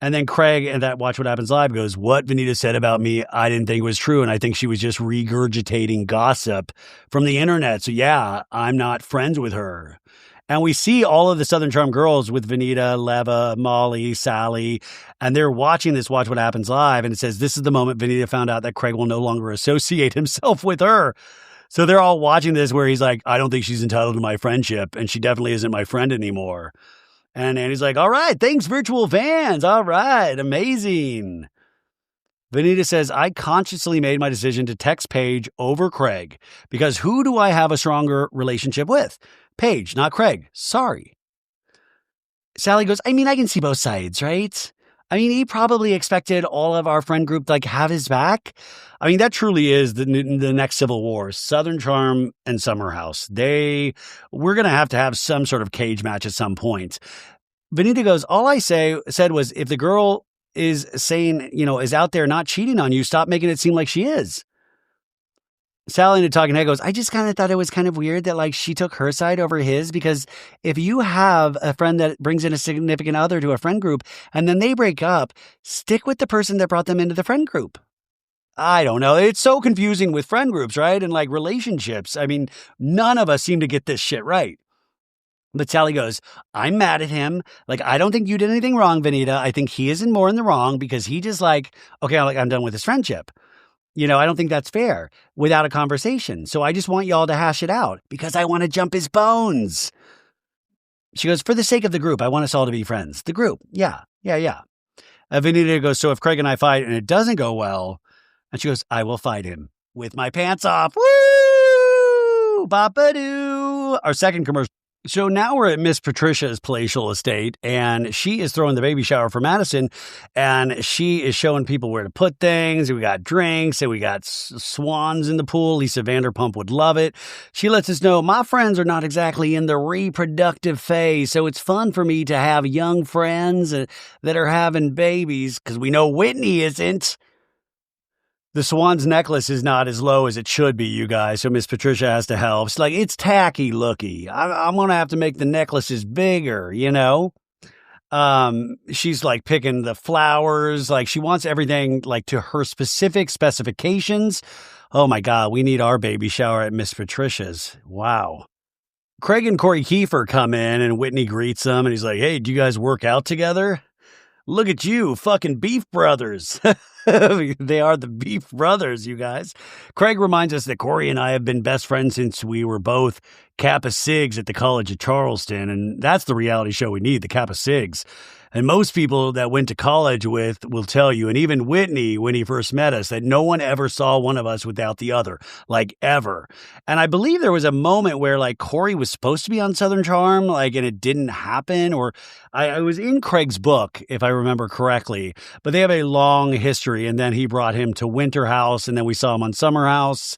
And then Craig and that Watch What Happens Live goes, what Vanita said about me, I didn't think was true. And I think she was just regurgitating gossip from the internet. So yeah, I'm not friends with her. And we see all of the Southern Charm girls with Vanita, Leva, Molly, Sally, and they're watching this Watch What Happens Live. And it says, this is the moment Vanita found out that Craig will no longer associate himself with her. So they're all watching this where he's like, I don't think she's entitled to my friendship, and she definitely isn't my friend anymore. And Andy's like, all right, thanks, virtual fans. All right, amazing. Vanita says, I consciously made my decision to text Paige over Craig because who do I have a stronger relationship with? Paige, not Craig. Sorry. Sally goes, I can see both sides, right? He probably expected all of our friend group to have his back. That truly is the next Civil War. Southern Charm and Summer House. We're going to have some sort of cage match at some point. Vanita goes, all I said was, if the girl is saying, is out there not cheating on you, stop making it seem like she is. Sally in the talking head goes, I just kind of thought it was kind of weird that she took her side over his, because if you have a friend that brings in a significant other to a friend group and then they break up, stick with the person that brought them into the friend group. I don't know. It's so confusing with friend groups, right? And relationships. None of us seem to get this shit right. But Sally goes, I'm mad at him. Like, I don't think you did anything wrong, Vanita. I think he isn't more in the wrong because he just like, okay, I'm done with this friendship. I don't think that's fair without a conversation. So I just want y'all to hash it out because I want to jump his bones. She goes, for the sake of the group, I want us all to be friends. The group. Yeah. Vanita goes, so if Craig and I fight and it doesn't go well, and she goes, I will fight him with my pants off. Woo! Bop-a-doo. Our second commercial. So now we're at Miss Patricia's palatial estate, and she is throwing the baby shower for Madison, and she is showing people where to put things, and we got drinks, and we got swans in the pool. Lisa Vanderpump would love it. She lets us know, my friends are not exactly in the reproductive phase, so it's fun for me to have young friends that are having babies, because we know Whitney isn't. The swan's necklace is not as low as it should be, you guys, so Miss Patricia has to help. It's like, it's tacky looky. I'm going to have to make the necklaces bigger, She's like picking the flowers. Like, she wants everything like to her specific specifications. Oh my God, we need our baby shower at Miss Patricia's. Wow. Craig and Corey Kiefer come in and Whitney greets them and he's like, hey, do you guys work out together? Look at you, fucking beef brothers. They are the beef brothers, you guys. Craig reminds us that Corey and I have been best friends since we were both Kappa Sigs at the College of Charleston, and that's the reality show we need, the Kappa Sigs. And most people that went to college with will tell you, and even Whitney, when he first met us, that no one ever saw one of us without the other, like ever. And I believe there was a moment where like Corey was supposed to be on Southern Charm, like, and it didn't happen, or I was in Craig's book, if I remember correctly, but they have a long history. And then he brought him to Winter House, and then we saw him on Summer House.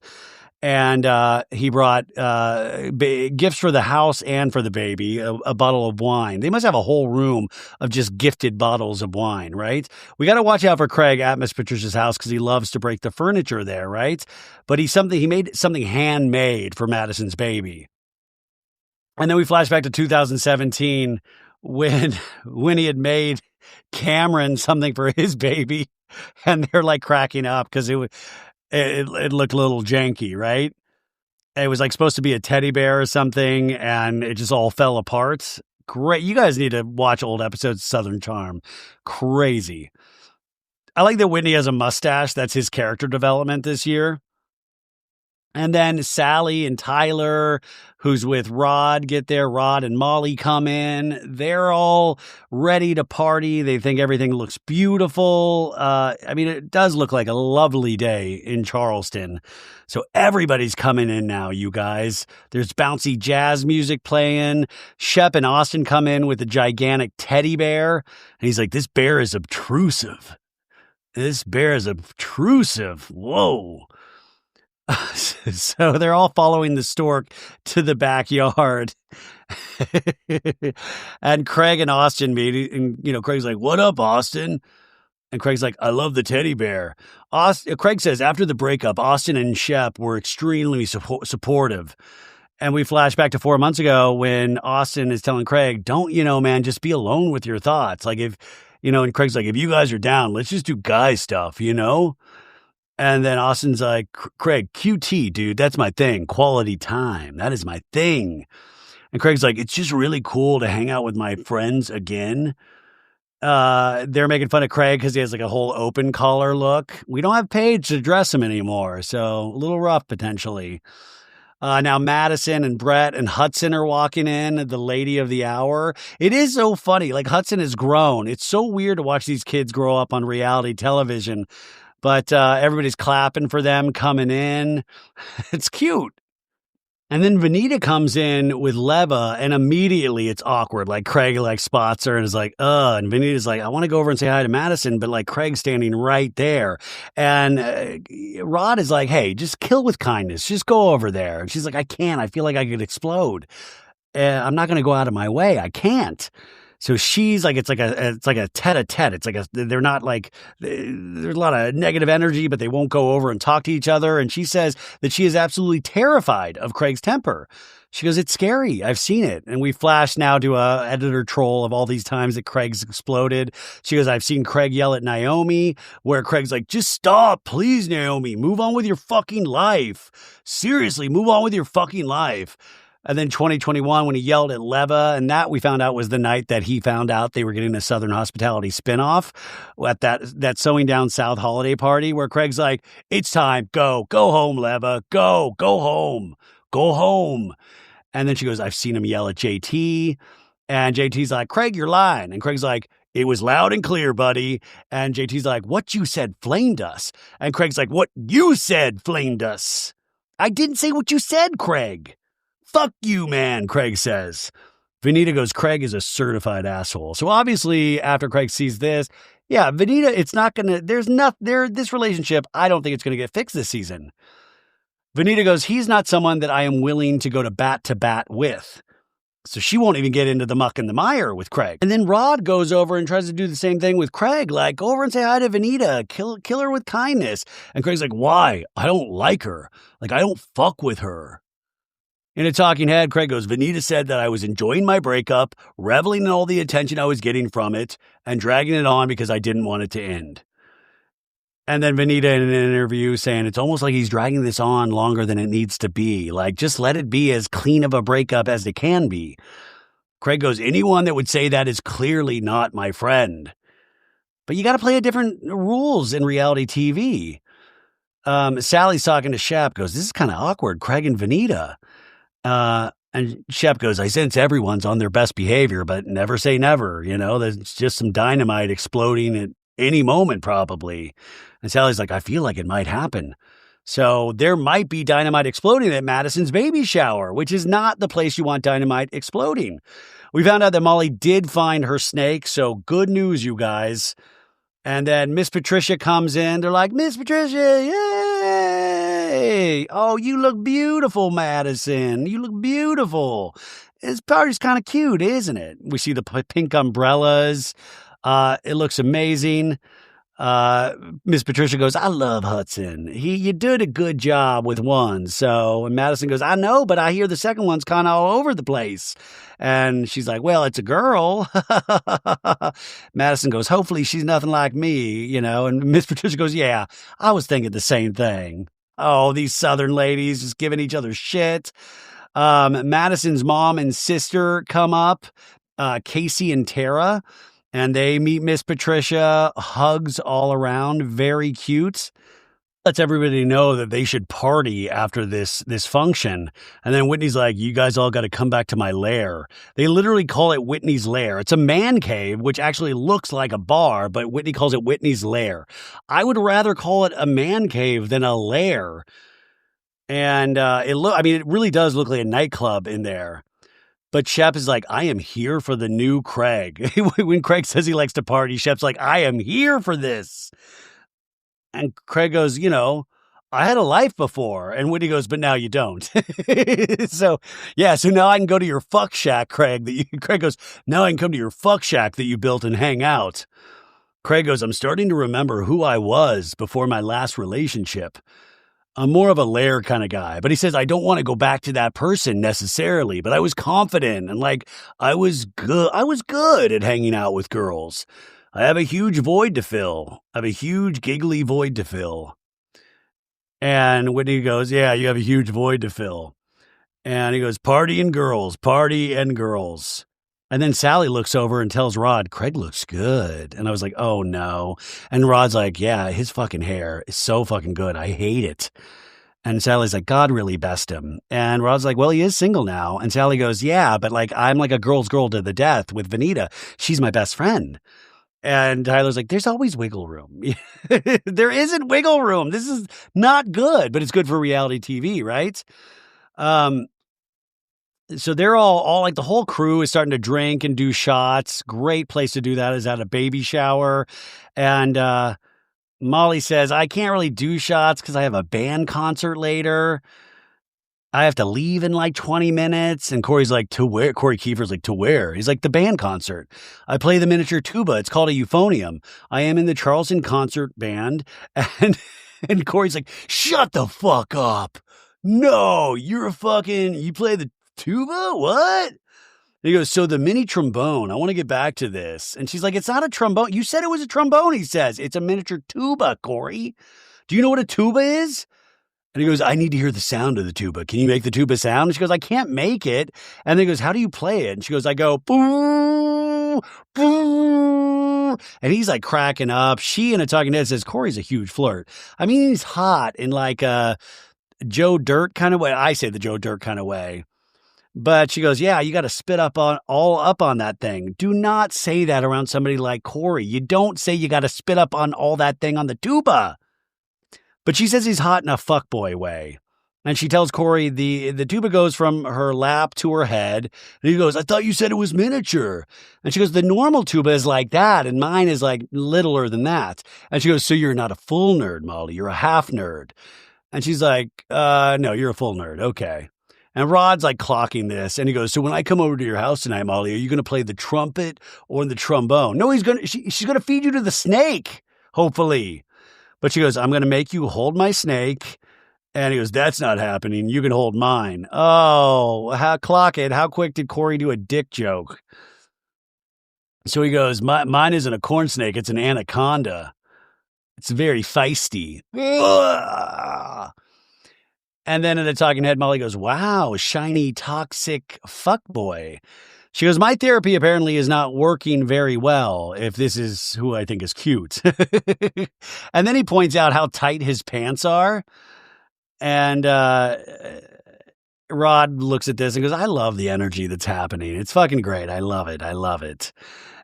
And he brought gifts for the house and for the baby, a bottle of wine. They must have a whole room of just gifted bottles of wine, right? We got to watch out for Craig at Miss Patricia's house because he loves to break the furniture there, right? But he made something handmade for Madison's baby. And then we flash back to 2017 when he had made Cameron something for his baby, and they're like cracking up because it looked a little janky, right? It was like supposed to be a teddy bear or something, and it just all fell apart. Great. You guys need to watch old episodes of Southern Charm. Crazy. I like that Whitney has a mustache. That's his character development this year. And then Sally and Tyler, who's with Rod, get there. Rod and Molly come in. They're all ready to party. They think everything looks beautiful. It does look like a lovely day in Charleston. So everybody's coming in now, you guys. There's bouncy jazz music playing. Shep and Austin come in with a gigantic teddy bear. And he's like, this bear is obtrusive. Whoa. So they're all following the stork to the backyard. And Craig and Austin meet, and Craig's like, what up, Austin? And Craig's like, I love the teddy bear. Craig says after the breakup, Austin and Shep were extremely supportive. And we flash back to 4 months ago when Austin is telling Craig, don't, man, just be alone with your thoughts. Like if, and Craig's like, if you guys are down, let's just do guy stuff, And then Austin's like, Craig, QT, dude, that's my thing. Quality time. That is my thing. And Craig's like, it's just really cool to hang out with my friends again. They're making fun of Craig because he has like a whole open collar look. We don't have Paige to dress him anymore, so a little rough potentially. Now Madison and Brett and Hudson are walking in, the lady of the hour. It is so funny. Like Hudson has grown. It's so weird to watch these kids grow up on reality television. But everybody's clapping for them coming in. It's cute. And then Vanita comes in with Leva, and immediately it's awkward. Like Craig spots her and is like, and Vanita's like, I want to go over and say hi to Madison, but like Craig's standing right there. And Rod is like, hey, just kill with kindness. Just go over there. And she's like, I can't. I feel like I could explode. I'm not going to go out of my way. I can't. So she's like, it's like a tete-a-tete. It's like they're not like, there's a lot of negative energy, but they won't go over and talk to each other. And she says that she is absolutely terrified of Craig's temper. She goes, it's scary. I've seen it. And we flash now to a editor troll of all these times that Craig's exploded. She goes, I've seen Craig yell at Naomi, where Craig's like, just stop, please, Naomi. Move on with your fucking life. Seriously, move on with your fucking life. And then 2021, when he yelled at Leva, and that we found out was the night that he found out they were getting a Southern Hospitality spinoff at that Sewing Down South holiday party where Craig's like, it's time, go home, Leva, go home, go home. And then she goes, I've seen him yell at JT. And JT's like, Craig, you're lying. And Craig's like, it was loud and clear, buddy. And JT's like, what you said flamed us. And Craig's like, what you said flamed us. I didn't say what you said, Craig. Fuck you, man, Craig says. Venita goes, Craig is a certified asshole. So obviously, after Craig sees this, yeah, Venita, it's not going to, this relationship, I don't think it's going to get fixed this season. Venita goes, he's not someone that I am willing to go to bat with. So she won't even get into the muck and the mire with Craig. And then Rod goes over and tries to do the same thing with Craig. Like, go over and say hi to Venita. Kill her with kindness. And Craig's like, why? I don't like her. Like, I don't fuck with her. In a talking head, Craig goes, Venita said that I was enjoying my breakup, reveling in all the attention I was getting from it, and dragging it on because I didn't want it to end. And then Venita in an interview saying it's almost like he's dragging this on longer than it needs to be. Like, just let it be as clean of a breakup as it can be. Craig goes, anyone that would say that is clearly not my friend. But you got to play different rules in reality TV. Sally's talking to Shep, goes, this is kind of awkward, Craig and Venita. And Shep goes, I sense everyone's on their best behavior, but never say never. You know, there's just some dynamite exploding at any moment, probably. And Sally's like, I feel like it might happen. So there might be dynamite exploding at Madison's baby shower, which is not the place you want dynamite exploding. We found out that Molly did find her snake. So good news, you guys. And then Miss Patricia comes in. They're like, Miss Patricia, yay! Oh, you look beautiful, Madison. You look beautiful. This party's kind of cute, isn't it? We see the pink umbrellas. It looks amazing. Miss Patricia goes, I love Hudson. You did a good job with one. So, and Madison goes, I know, but I hear the second one's kind of all over the place. And she's like, well, it's a girl. Madison goes, hopefully she's nothing like me, you know. And Miss Patricia goes, yeah, I was thinking the same thing. Oh, these Southern ladies just giving each other shit. Madison's mom and sister come up, Casey and Tara. And they meet Miss Patricia, hugs all around, very cute. Lets everybody know that they should party after this function. And then Whitney's like, you guys all got to come back to my lair. They literally call it Whitney's lair. It's a man cave, which actually looks like a bar, but Whitney calls it Whitney's lair. I would rather call it a man cave than a lair. And it really does look like a nightclub in there. But Shep is like, I am here for the new Craig. When Craig says he likes to party, Shep's like, I am here for this. And Craig goes, you know, I had a life before. And Whitney goes, but now you don't. So now I can go to your fuck shack, Craig. Craig goes, now I can come to your fuck shack that you built and hang out. Craig goes, I'm starting to remember who I was before my last relationship. I'm more of a lair kind of guy, but he says, I don't want to go back to that person necessarily, but I was confident and I was good at hanging out with girls. I have a huge void to fill. I have a huge giggly void to fill. And Whitney goes, yeah, you have a huge void to fill. And he goes, party and girls. And then Sally looks over and tells Rod, Craig looks good. And I was like, oh no. And Rod's like, yeah, his fucking hair is so fucking good. I hate it. And Sally's like, God really best him. And Rod's like, well, he is single now. And Sally goes, yeah, but I'm like a girl's girl to the death with Venita. She's my best friend. And Tyler's like, there's always wiggle room. There isn't wiggle room. This is not good, but it's good for reality TV, right? So they're all like the whole crew is starting to drink and do shots. Great place to do that is at a baby shower. And Molly says, I can't really do shots because I have a band concert later. I have to leave in like 20 minutes. And Corey's like, to where? Corey Kiefer's like, to where? He's like, the band concert. I play the miniature tuba. It's called a euphonium. I am in the Charleston concert band. And Corey's like, shut the fuck up. No, you play the tuba? What? And he goes, so the mini trombone, I want to get back to this. And she's like, it's not a trombone. You said it was a trombone, he says. It's a miniature tuba, Corey. Do you know what a tuba is? And he goes, I need to hear the sound of the tuba. Can you make the tuba sound? And she goes, I can't make it. And then he goes, how do you play it? And she goes, I go, boo, boo. And he's like cracking up. She in a talking head says, Corey's a huge flirt. I mean, he's hot in like a Joe Dirt kind of way. I say the Joe Dirt kind of way. But she goes, yeah, you got to spit up on that thing. Do not say that around somebody like Corey. You don't say you got to spit up on all that thing on the tuba. But she says he's hot in a fuckboy way. And she tells Corey the tuba goes from her lap to her head. And he goes, I thought you said it was miniature. And she goes, the normal tuba is like that. And mine is like littler than that. And she goes, so you're not a full nerd, Molly. You're a half nerd. And she's like, no, you're a full nerd. Okay. And Rod's like clocking this. And he goes, so when I come over to your house tonight, Molly, are you going to play the trumpet or the trombone? No, she's going to feed you to the snake, hopefully. But she goes, I'm going to make you hold my snake. And he goes, that's not happening. You can hold mine. Oh, clock it. How quick did Corey do a dick joke? So he goes, mine isn't a corn snake. It's an anaconda. It's very feisty. And then in the talking head, Molly goes, wow, shiny, toxic fuckboy. She goes, my therapy apparently is not working very well, if this is who I think is cute. And then he points out how tight his pants are. And Rod looks at this and goes, I love the energy that's happening. It's fucking great. I love it. I love it.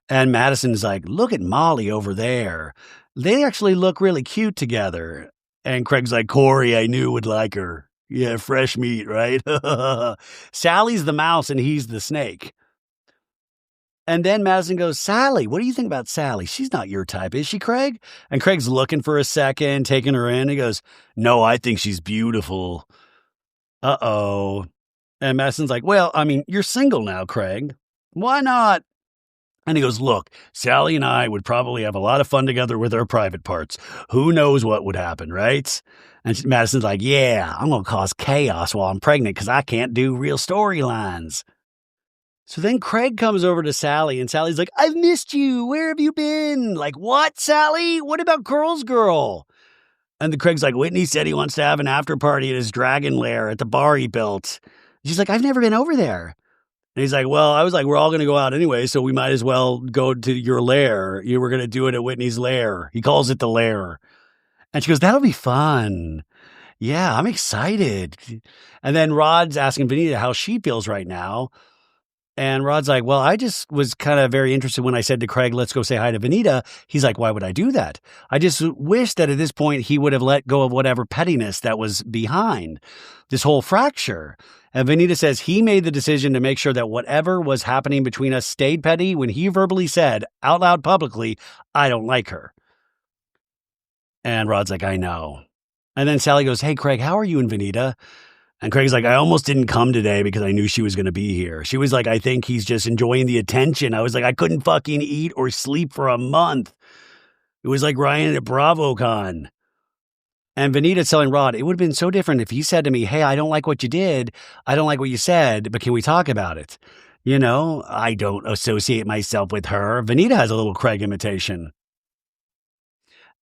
And Madison's like, look at Molly over there. They actually look really cute together. And Craig's like, Corey, I knew would like her. Yeah, fresh meat, right? Sally's the mouse and he's the snake. And then Madison goes, Sally, what do you think about Sally? She's not your type, is she, Craig? And Craig's looking for a second, taking her in. He goes, no, I think she's beautiful. Uh-oh. And Madison's like, well, I mean, you're single now, Craig. Why not? And he goes, look, Sally and I would probably have a lot of fun together with our private parts. Who knows what would happen, right? And Madison's like, yeah, I'm going to cause chaos while I'm pregnant because I can't do real storylines. So then Craig comes over to Sally, and Sally's like, I've missed you. Where have you been? Like, what, Sally? What about Girls Girl? And the Craig's like, Whitney said he wants to have an after party at his dragon lair at the bar he built. She's like, I've never been over there. And he's like, well, I was like, we're all going to go out anyway, so we might as well go to your lair. You were going to do it at Whitney's lair. He calls it the lair. And she goes, that'll be fun. Yeah, I'm excited. And then Rod's asking Vanita how she feels right now. And Rod's like, well, I just was kind of very interested when I said to Craig, let's go say hi to Vanita. He's like, why would I do that? I just wish that at this point he would have let go of whatever pettiness that was behind this whole fracture. And Vanita says he made the decision to make sure that whatever was happening between us stayed petty when he verbally said out loud publicly, I don't like her. And Rod's like, I know. And then Sally goes, hey, Craig, how are you and Vanita? And Craig's like, I almost didn't come today because I knew she was going to be here. She was like, I think he's just enjoying the attention. I was like, I couldn't fucking eat or sleep for a month. It was like Ryan at BravoCon. And Vanita's telling Rod, it would have been so different if he said to me, hey, I don't like what you did. I don't like what you said, but can we talk about it? You know, I don't associate myself with her. Vanita has a little Craig imitation.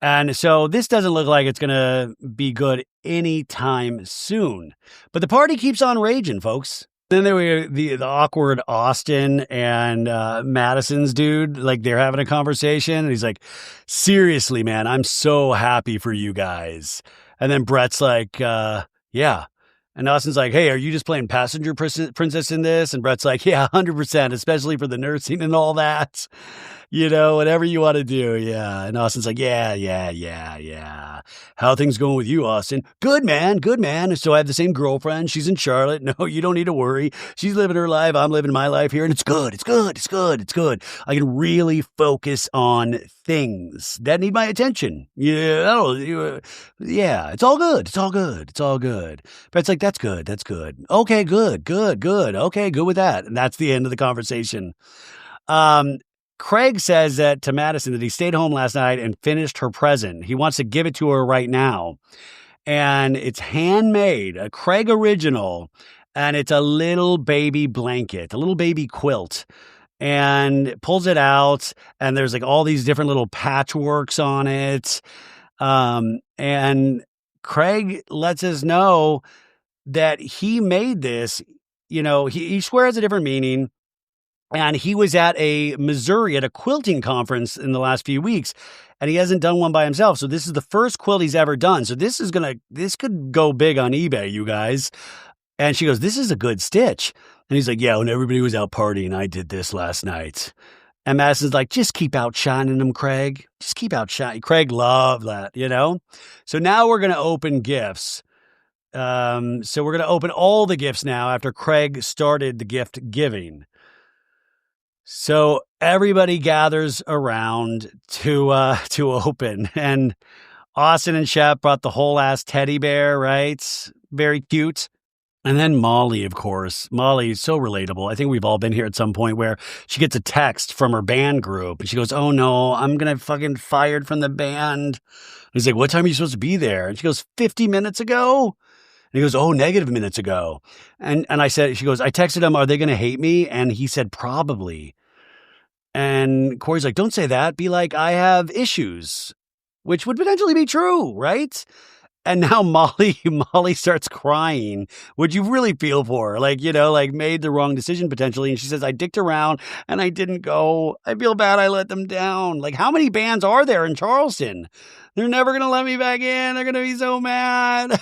And so this doesn't look like it's going to be good anytime soon. But the party keeps on raging, folks. Then there were the awkward Austin and Madison's dude. Like, they're having a conversation. And he's like, seriously, man, I'm so happy for you guys. And then Brett's like, yeah. And Austin's like, hey, are you just playing passenger princess in this? And Brett's like, yeah, 100%, especially for the nursing and all that. You know, whatever you want to do. Yeah. And Austin's like, yeah. How are things going with you, Austin? Good, man. So I have the same girlfriend. She's in Charlotte. No, you don't need to worry. She's living her life. I'm living my life here. And it's good. I can really focus on things that need my attention. Yeah. It's all good. But it's like, that's good. Okay, good. Okay, good with that. And that's the end of the conversation. Craig says that to Madison that he stayed home last night and finished her present. He wants to give it to her right now. And it's handmade, a Craig original, and it's a little baby blanket, a little baby quilt. And pulls it out, and there's like all these different little patchworks on it. And Craig lets us know that he made this, he swears a different meaning. And he was at Missouri at a quilting conference in the last few weeks, and he hasn't done one by himself. So this is the first quilt he's ever done. So this could go big on eBay, you guys. And she goes, this is a good stitch. And he's like, yeah, when everybody was out partying, I did this last night. And Madison's like, just keep outshining them, Craig. Just keep outshining. Craig loved that, So now we're going to open gifts. So we're going to open all the gifts now after Craig started the gift giving. So everybody gathers around to open, and Austin and Shep brought the whole ass teddy bear, right? Very cute. And then Molly, of course. Molly is so relatable. I think we've all been here at some point where she gets a text from her band group and she goes, oh no, I'm going to fucking fired from the band. He's like, what time are you supposed to be there? And she goes, 50 minutes ago. And he goes, oh, negative minutes ago. And she goes, I texted him, are they going to hate me? And he said, probably. And Corey's like, don't say that. Be like, I have issues, which would potentially be true, right? And now Molly starts crying, which you really feel for her. Like, made the wrong decision potentially. And she says, I dicked around and I didn't go. I feel bad I let them down. Like, how many bands are there in Charleston? They're never going to let me back in. They're going to be so mad.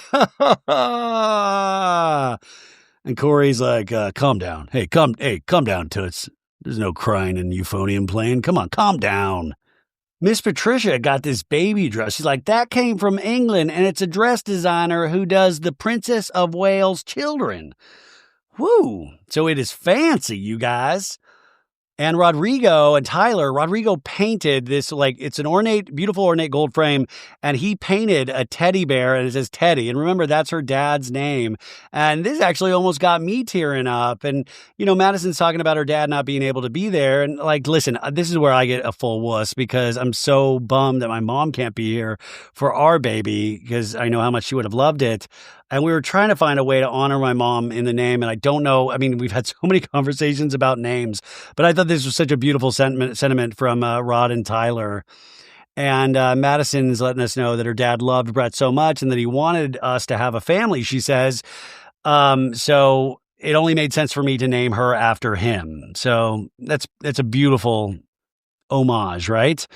And Corey's like, calm down. Hey, calm down, Toots. There's no crying and euphonium playing. Come on, calm down. Miss Patricia got this baby dress. She's like, that came from England, and it's a dress designer who does the Princess of Wales children. Woo! So it is fancy, you guys. And Rodrigo painted this, it's an beautiful ornate gold frame, and he painted a teddy bear, and it says Teddy. And remember, that's her dad's name. And this actually almost got me tearing up. And, Madison's talking about her dad not being able to be there. And, listen, this is where I get a full wuss because I'm so bummed that my mom can't be here for our baby because I know how much she would have loved it. And we were trying to find a way to honor my mom in the name. And I don't know. I mean, we've had so many conversations about names, but I thought this was such a beautiful sentiment from Rod and Tyler. And Madison's letting us know that her dad loved Brett so much and that he wanted us to have a family, she says. So it only made sense for me to name her after him. So that's a beautiful homage, right?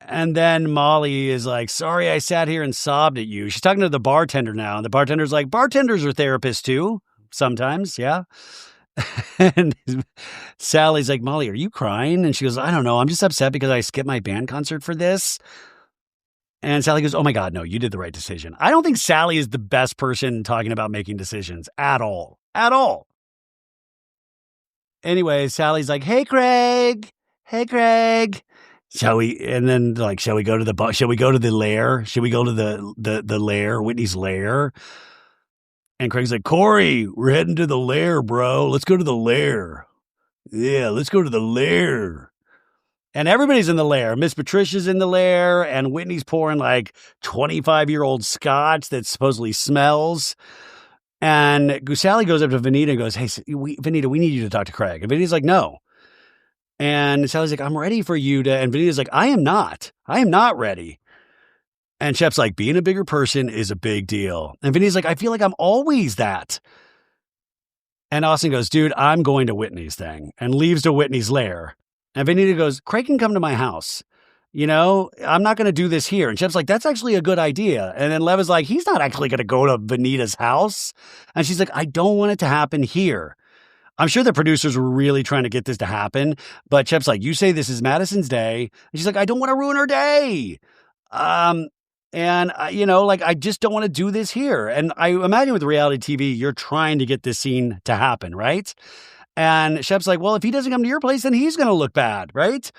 And then Molly is like, sorry, I sat here and sobbed at you. She's talking to the bartender now. And the bartender's like, bartenders are therapists too. Sometimes. Yeah. And Sally's like, Molly, are you crying? And she goes, I don't know. I'm just upset because I skipped my band concert for this. And Sally goes, oh my God, no, you did the right decision. I don't think Sally is the best person talking about making decisions at all. At all. Anyway, Sally's like, hey, Craig. Hey, Craig. Shall we go to the shall we go to the lair? Shall we go to the lair, Whitney's lair? And Craig's like, Corey, we're heading to the lair, bro. Let's go to the lair. Yeah, let's go to the lair. And everybody's in the lair. Miss Patricia's in the lair, and Whitney's pouring 25-year-old scotch that supposedly smells. And Sally goes up to Vanita and goes, hey, Vanita, we need you to talk to Craig. And Vanita's like, no. And Sally's like, I'm ready for you to. And Vanita's like, I am not ready. And Shep's like, being a bigger person is a big deal. And Vanita's like, I feel like I'm always that. And Austin goes, dude, I'm going to Whitney's thing, and leaves to Whitney's lair. And Vanita goes, Craig can come to my house. I'm not going to do this here. And Shep's like, that's actually a good idea. And then Lev is like, he's not actually going to go to Vanita's house. And she's like, I don't want it to happen here. I'm sure the producers were really trying to get this to happen, but Shep's like, you say this is Madison's day. And she's like, I don't want to ruin her day. I just don't want to do this here. And I imagine with reality TV, you're trying to get this scene to happen, right? And Shep's like, well, if he doesn't come to your place, then he's going to look bad, right?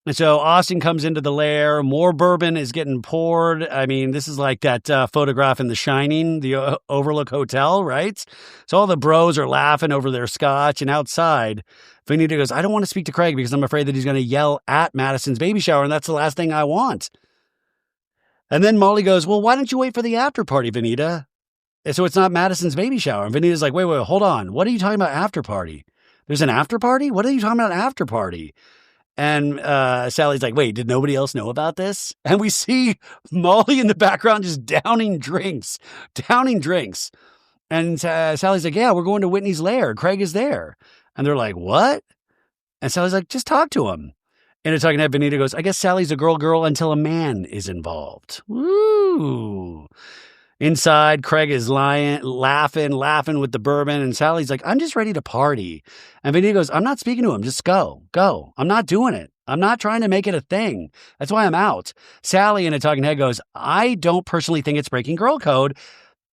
And so Austin comes into the lair. More bourbon is getting poured. I mean, this is like that photograph in The Shining, the Overlook Hotel, right? So all the bros are laughing over their scotch. And outside, Vanita goes, I don't want to speak to Craig because I'm afraid that he's going to yell at Madison's baby shower. And that's the last thing I want. And then Molly goes, well, why don't you wait for the after party, Vanita? And so it's not Madison's baby shower. And Vanita's like, wait, hold on. What are you talking about after party? There's an after party? What are you talking about after party? And Sally's like, wait, did nobody else know about this? And we see Molly in the background just downing drinks. And Sally's like, yeah, we're going to Whitney's lair. Craig is there. And they're like, what? And Sally's like, just talk to him. In a talking head, Benita goes, I guess Sally's a girl until a man is involved. Woo. Inside, Craig is laughing with the bourbon. And Sally's like, I'm just ready to party. And Benita goes, I'm not speaking to him. Just go. I'm not doing it. I'm not trying to make it a thing. That's why I'm out. Sally in a talking head goes, I don't personally think it's breaking girl code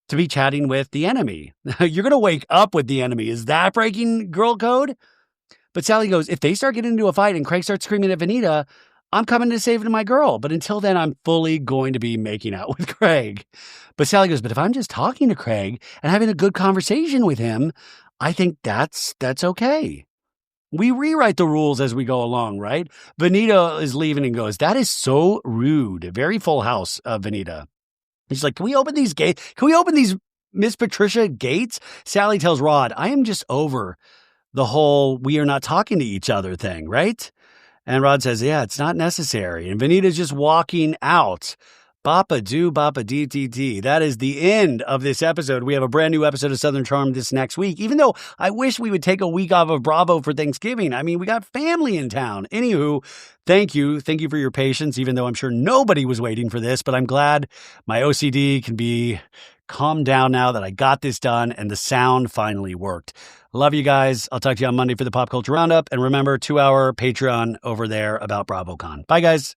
to be chatting with the enemy. You're going to wake up with the enemy. Is that breaking girl code? But Sally goes, if they start getting into a fight and Craig starts screaming at Benita, I'm coming to save my girl. But until then, I'm fully going to be making out with Craig. But Sally goes, but if I'm just talking to Craig and having a good conversation with him, I think that's okay. We rewrite the rules as we go along, right? Benita is leaving and goes, that is so rude. Very Full House of Benita. She's like, can we open these gates? Can we open these Miss Patricia gates? Sally tells Rod, I am just over the whole we are not talking to each other thing, right? And Rod says, yeah, it's not necessary. And Benita's just walking out. Bapa do, bapa dee dee dee. That is the end of this episode. We have a brand new episode of Southern Charm this next week, even though I wish we would take a week off of Bravo for Thanksgiving. I mean, we got family in town. Anywho, thank you. Thank you for your patience, even though I'm sure nobody was waiting for this, but I'm glad my OCD can be calmed down now that I got this done and the sound finally worked. Love you guys. I'll talk to you on Monday for the Pop Culture Roundup. And remember, 2-hour Patreon over there about BravoCon. Bye, guys.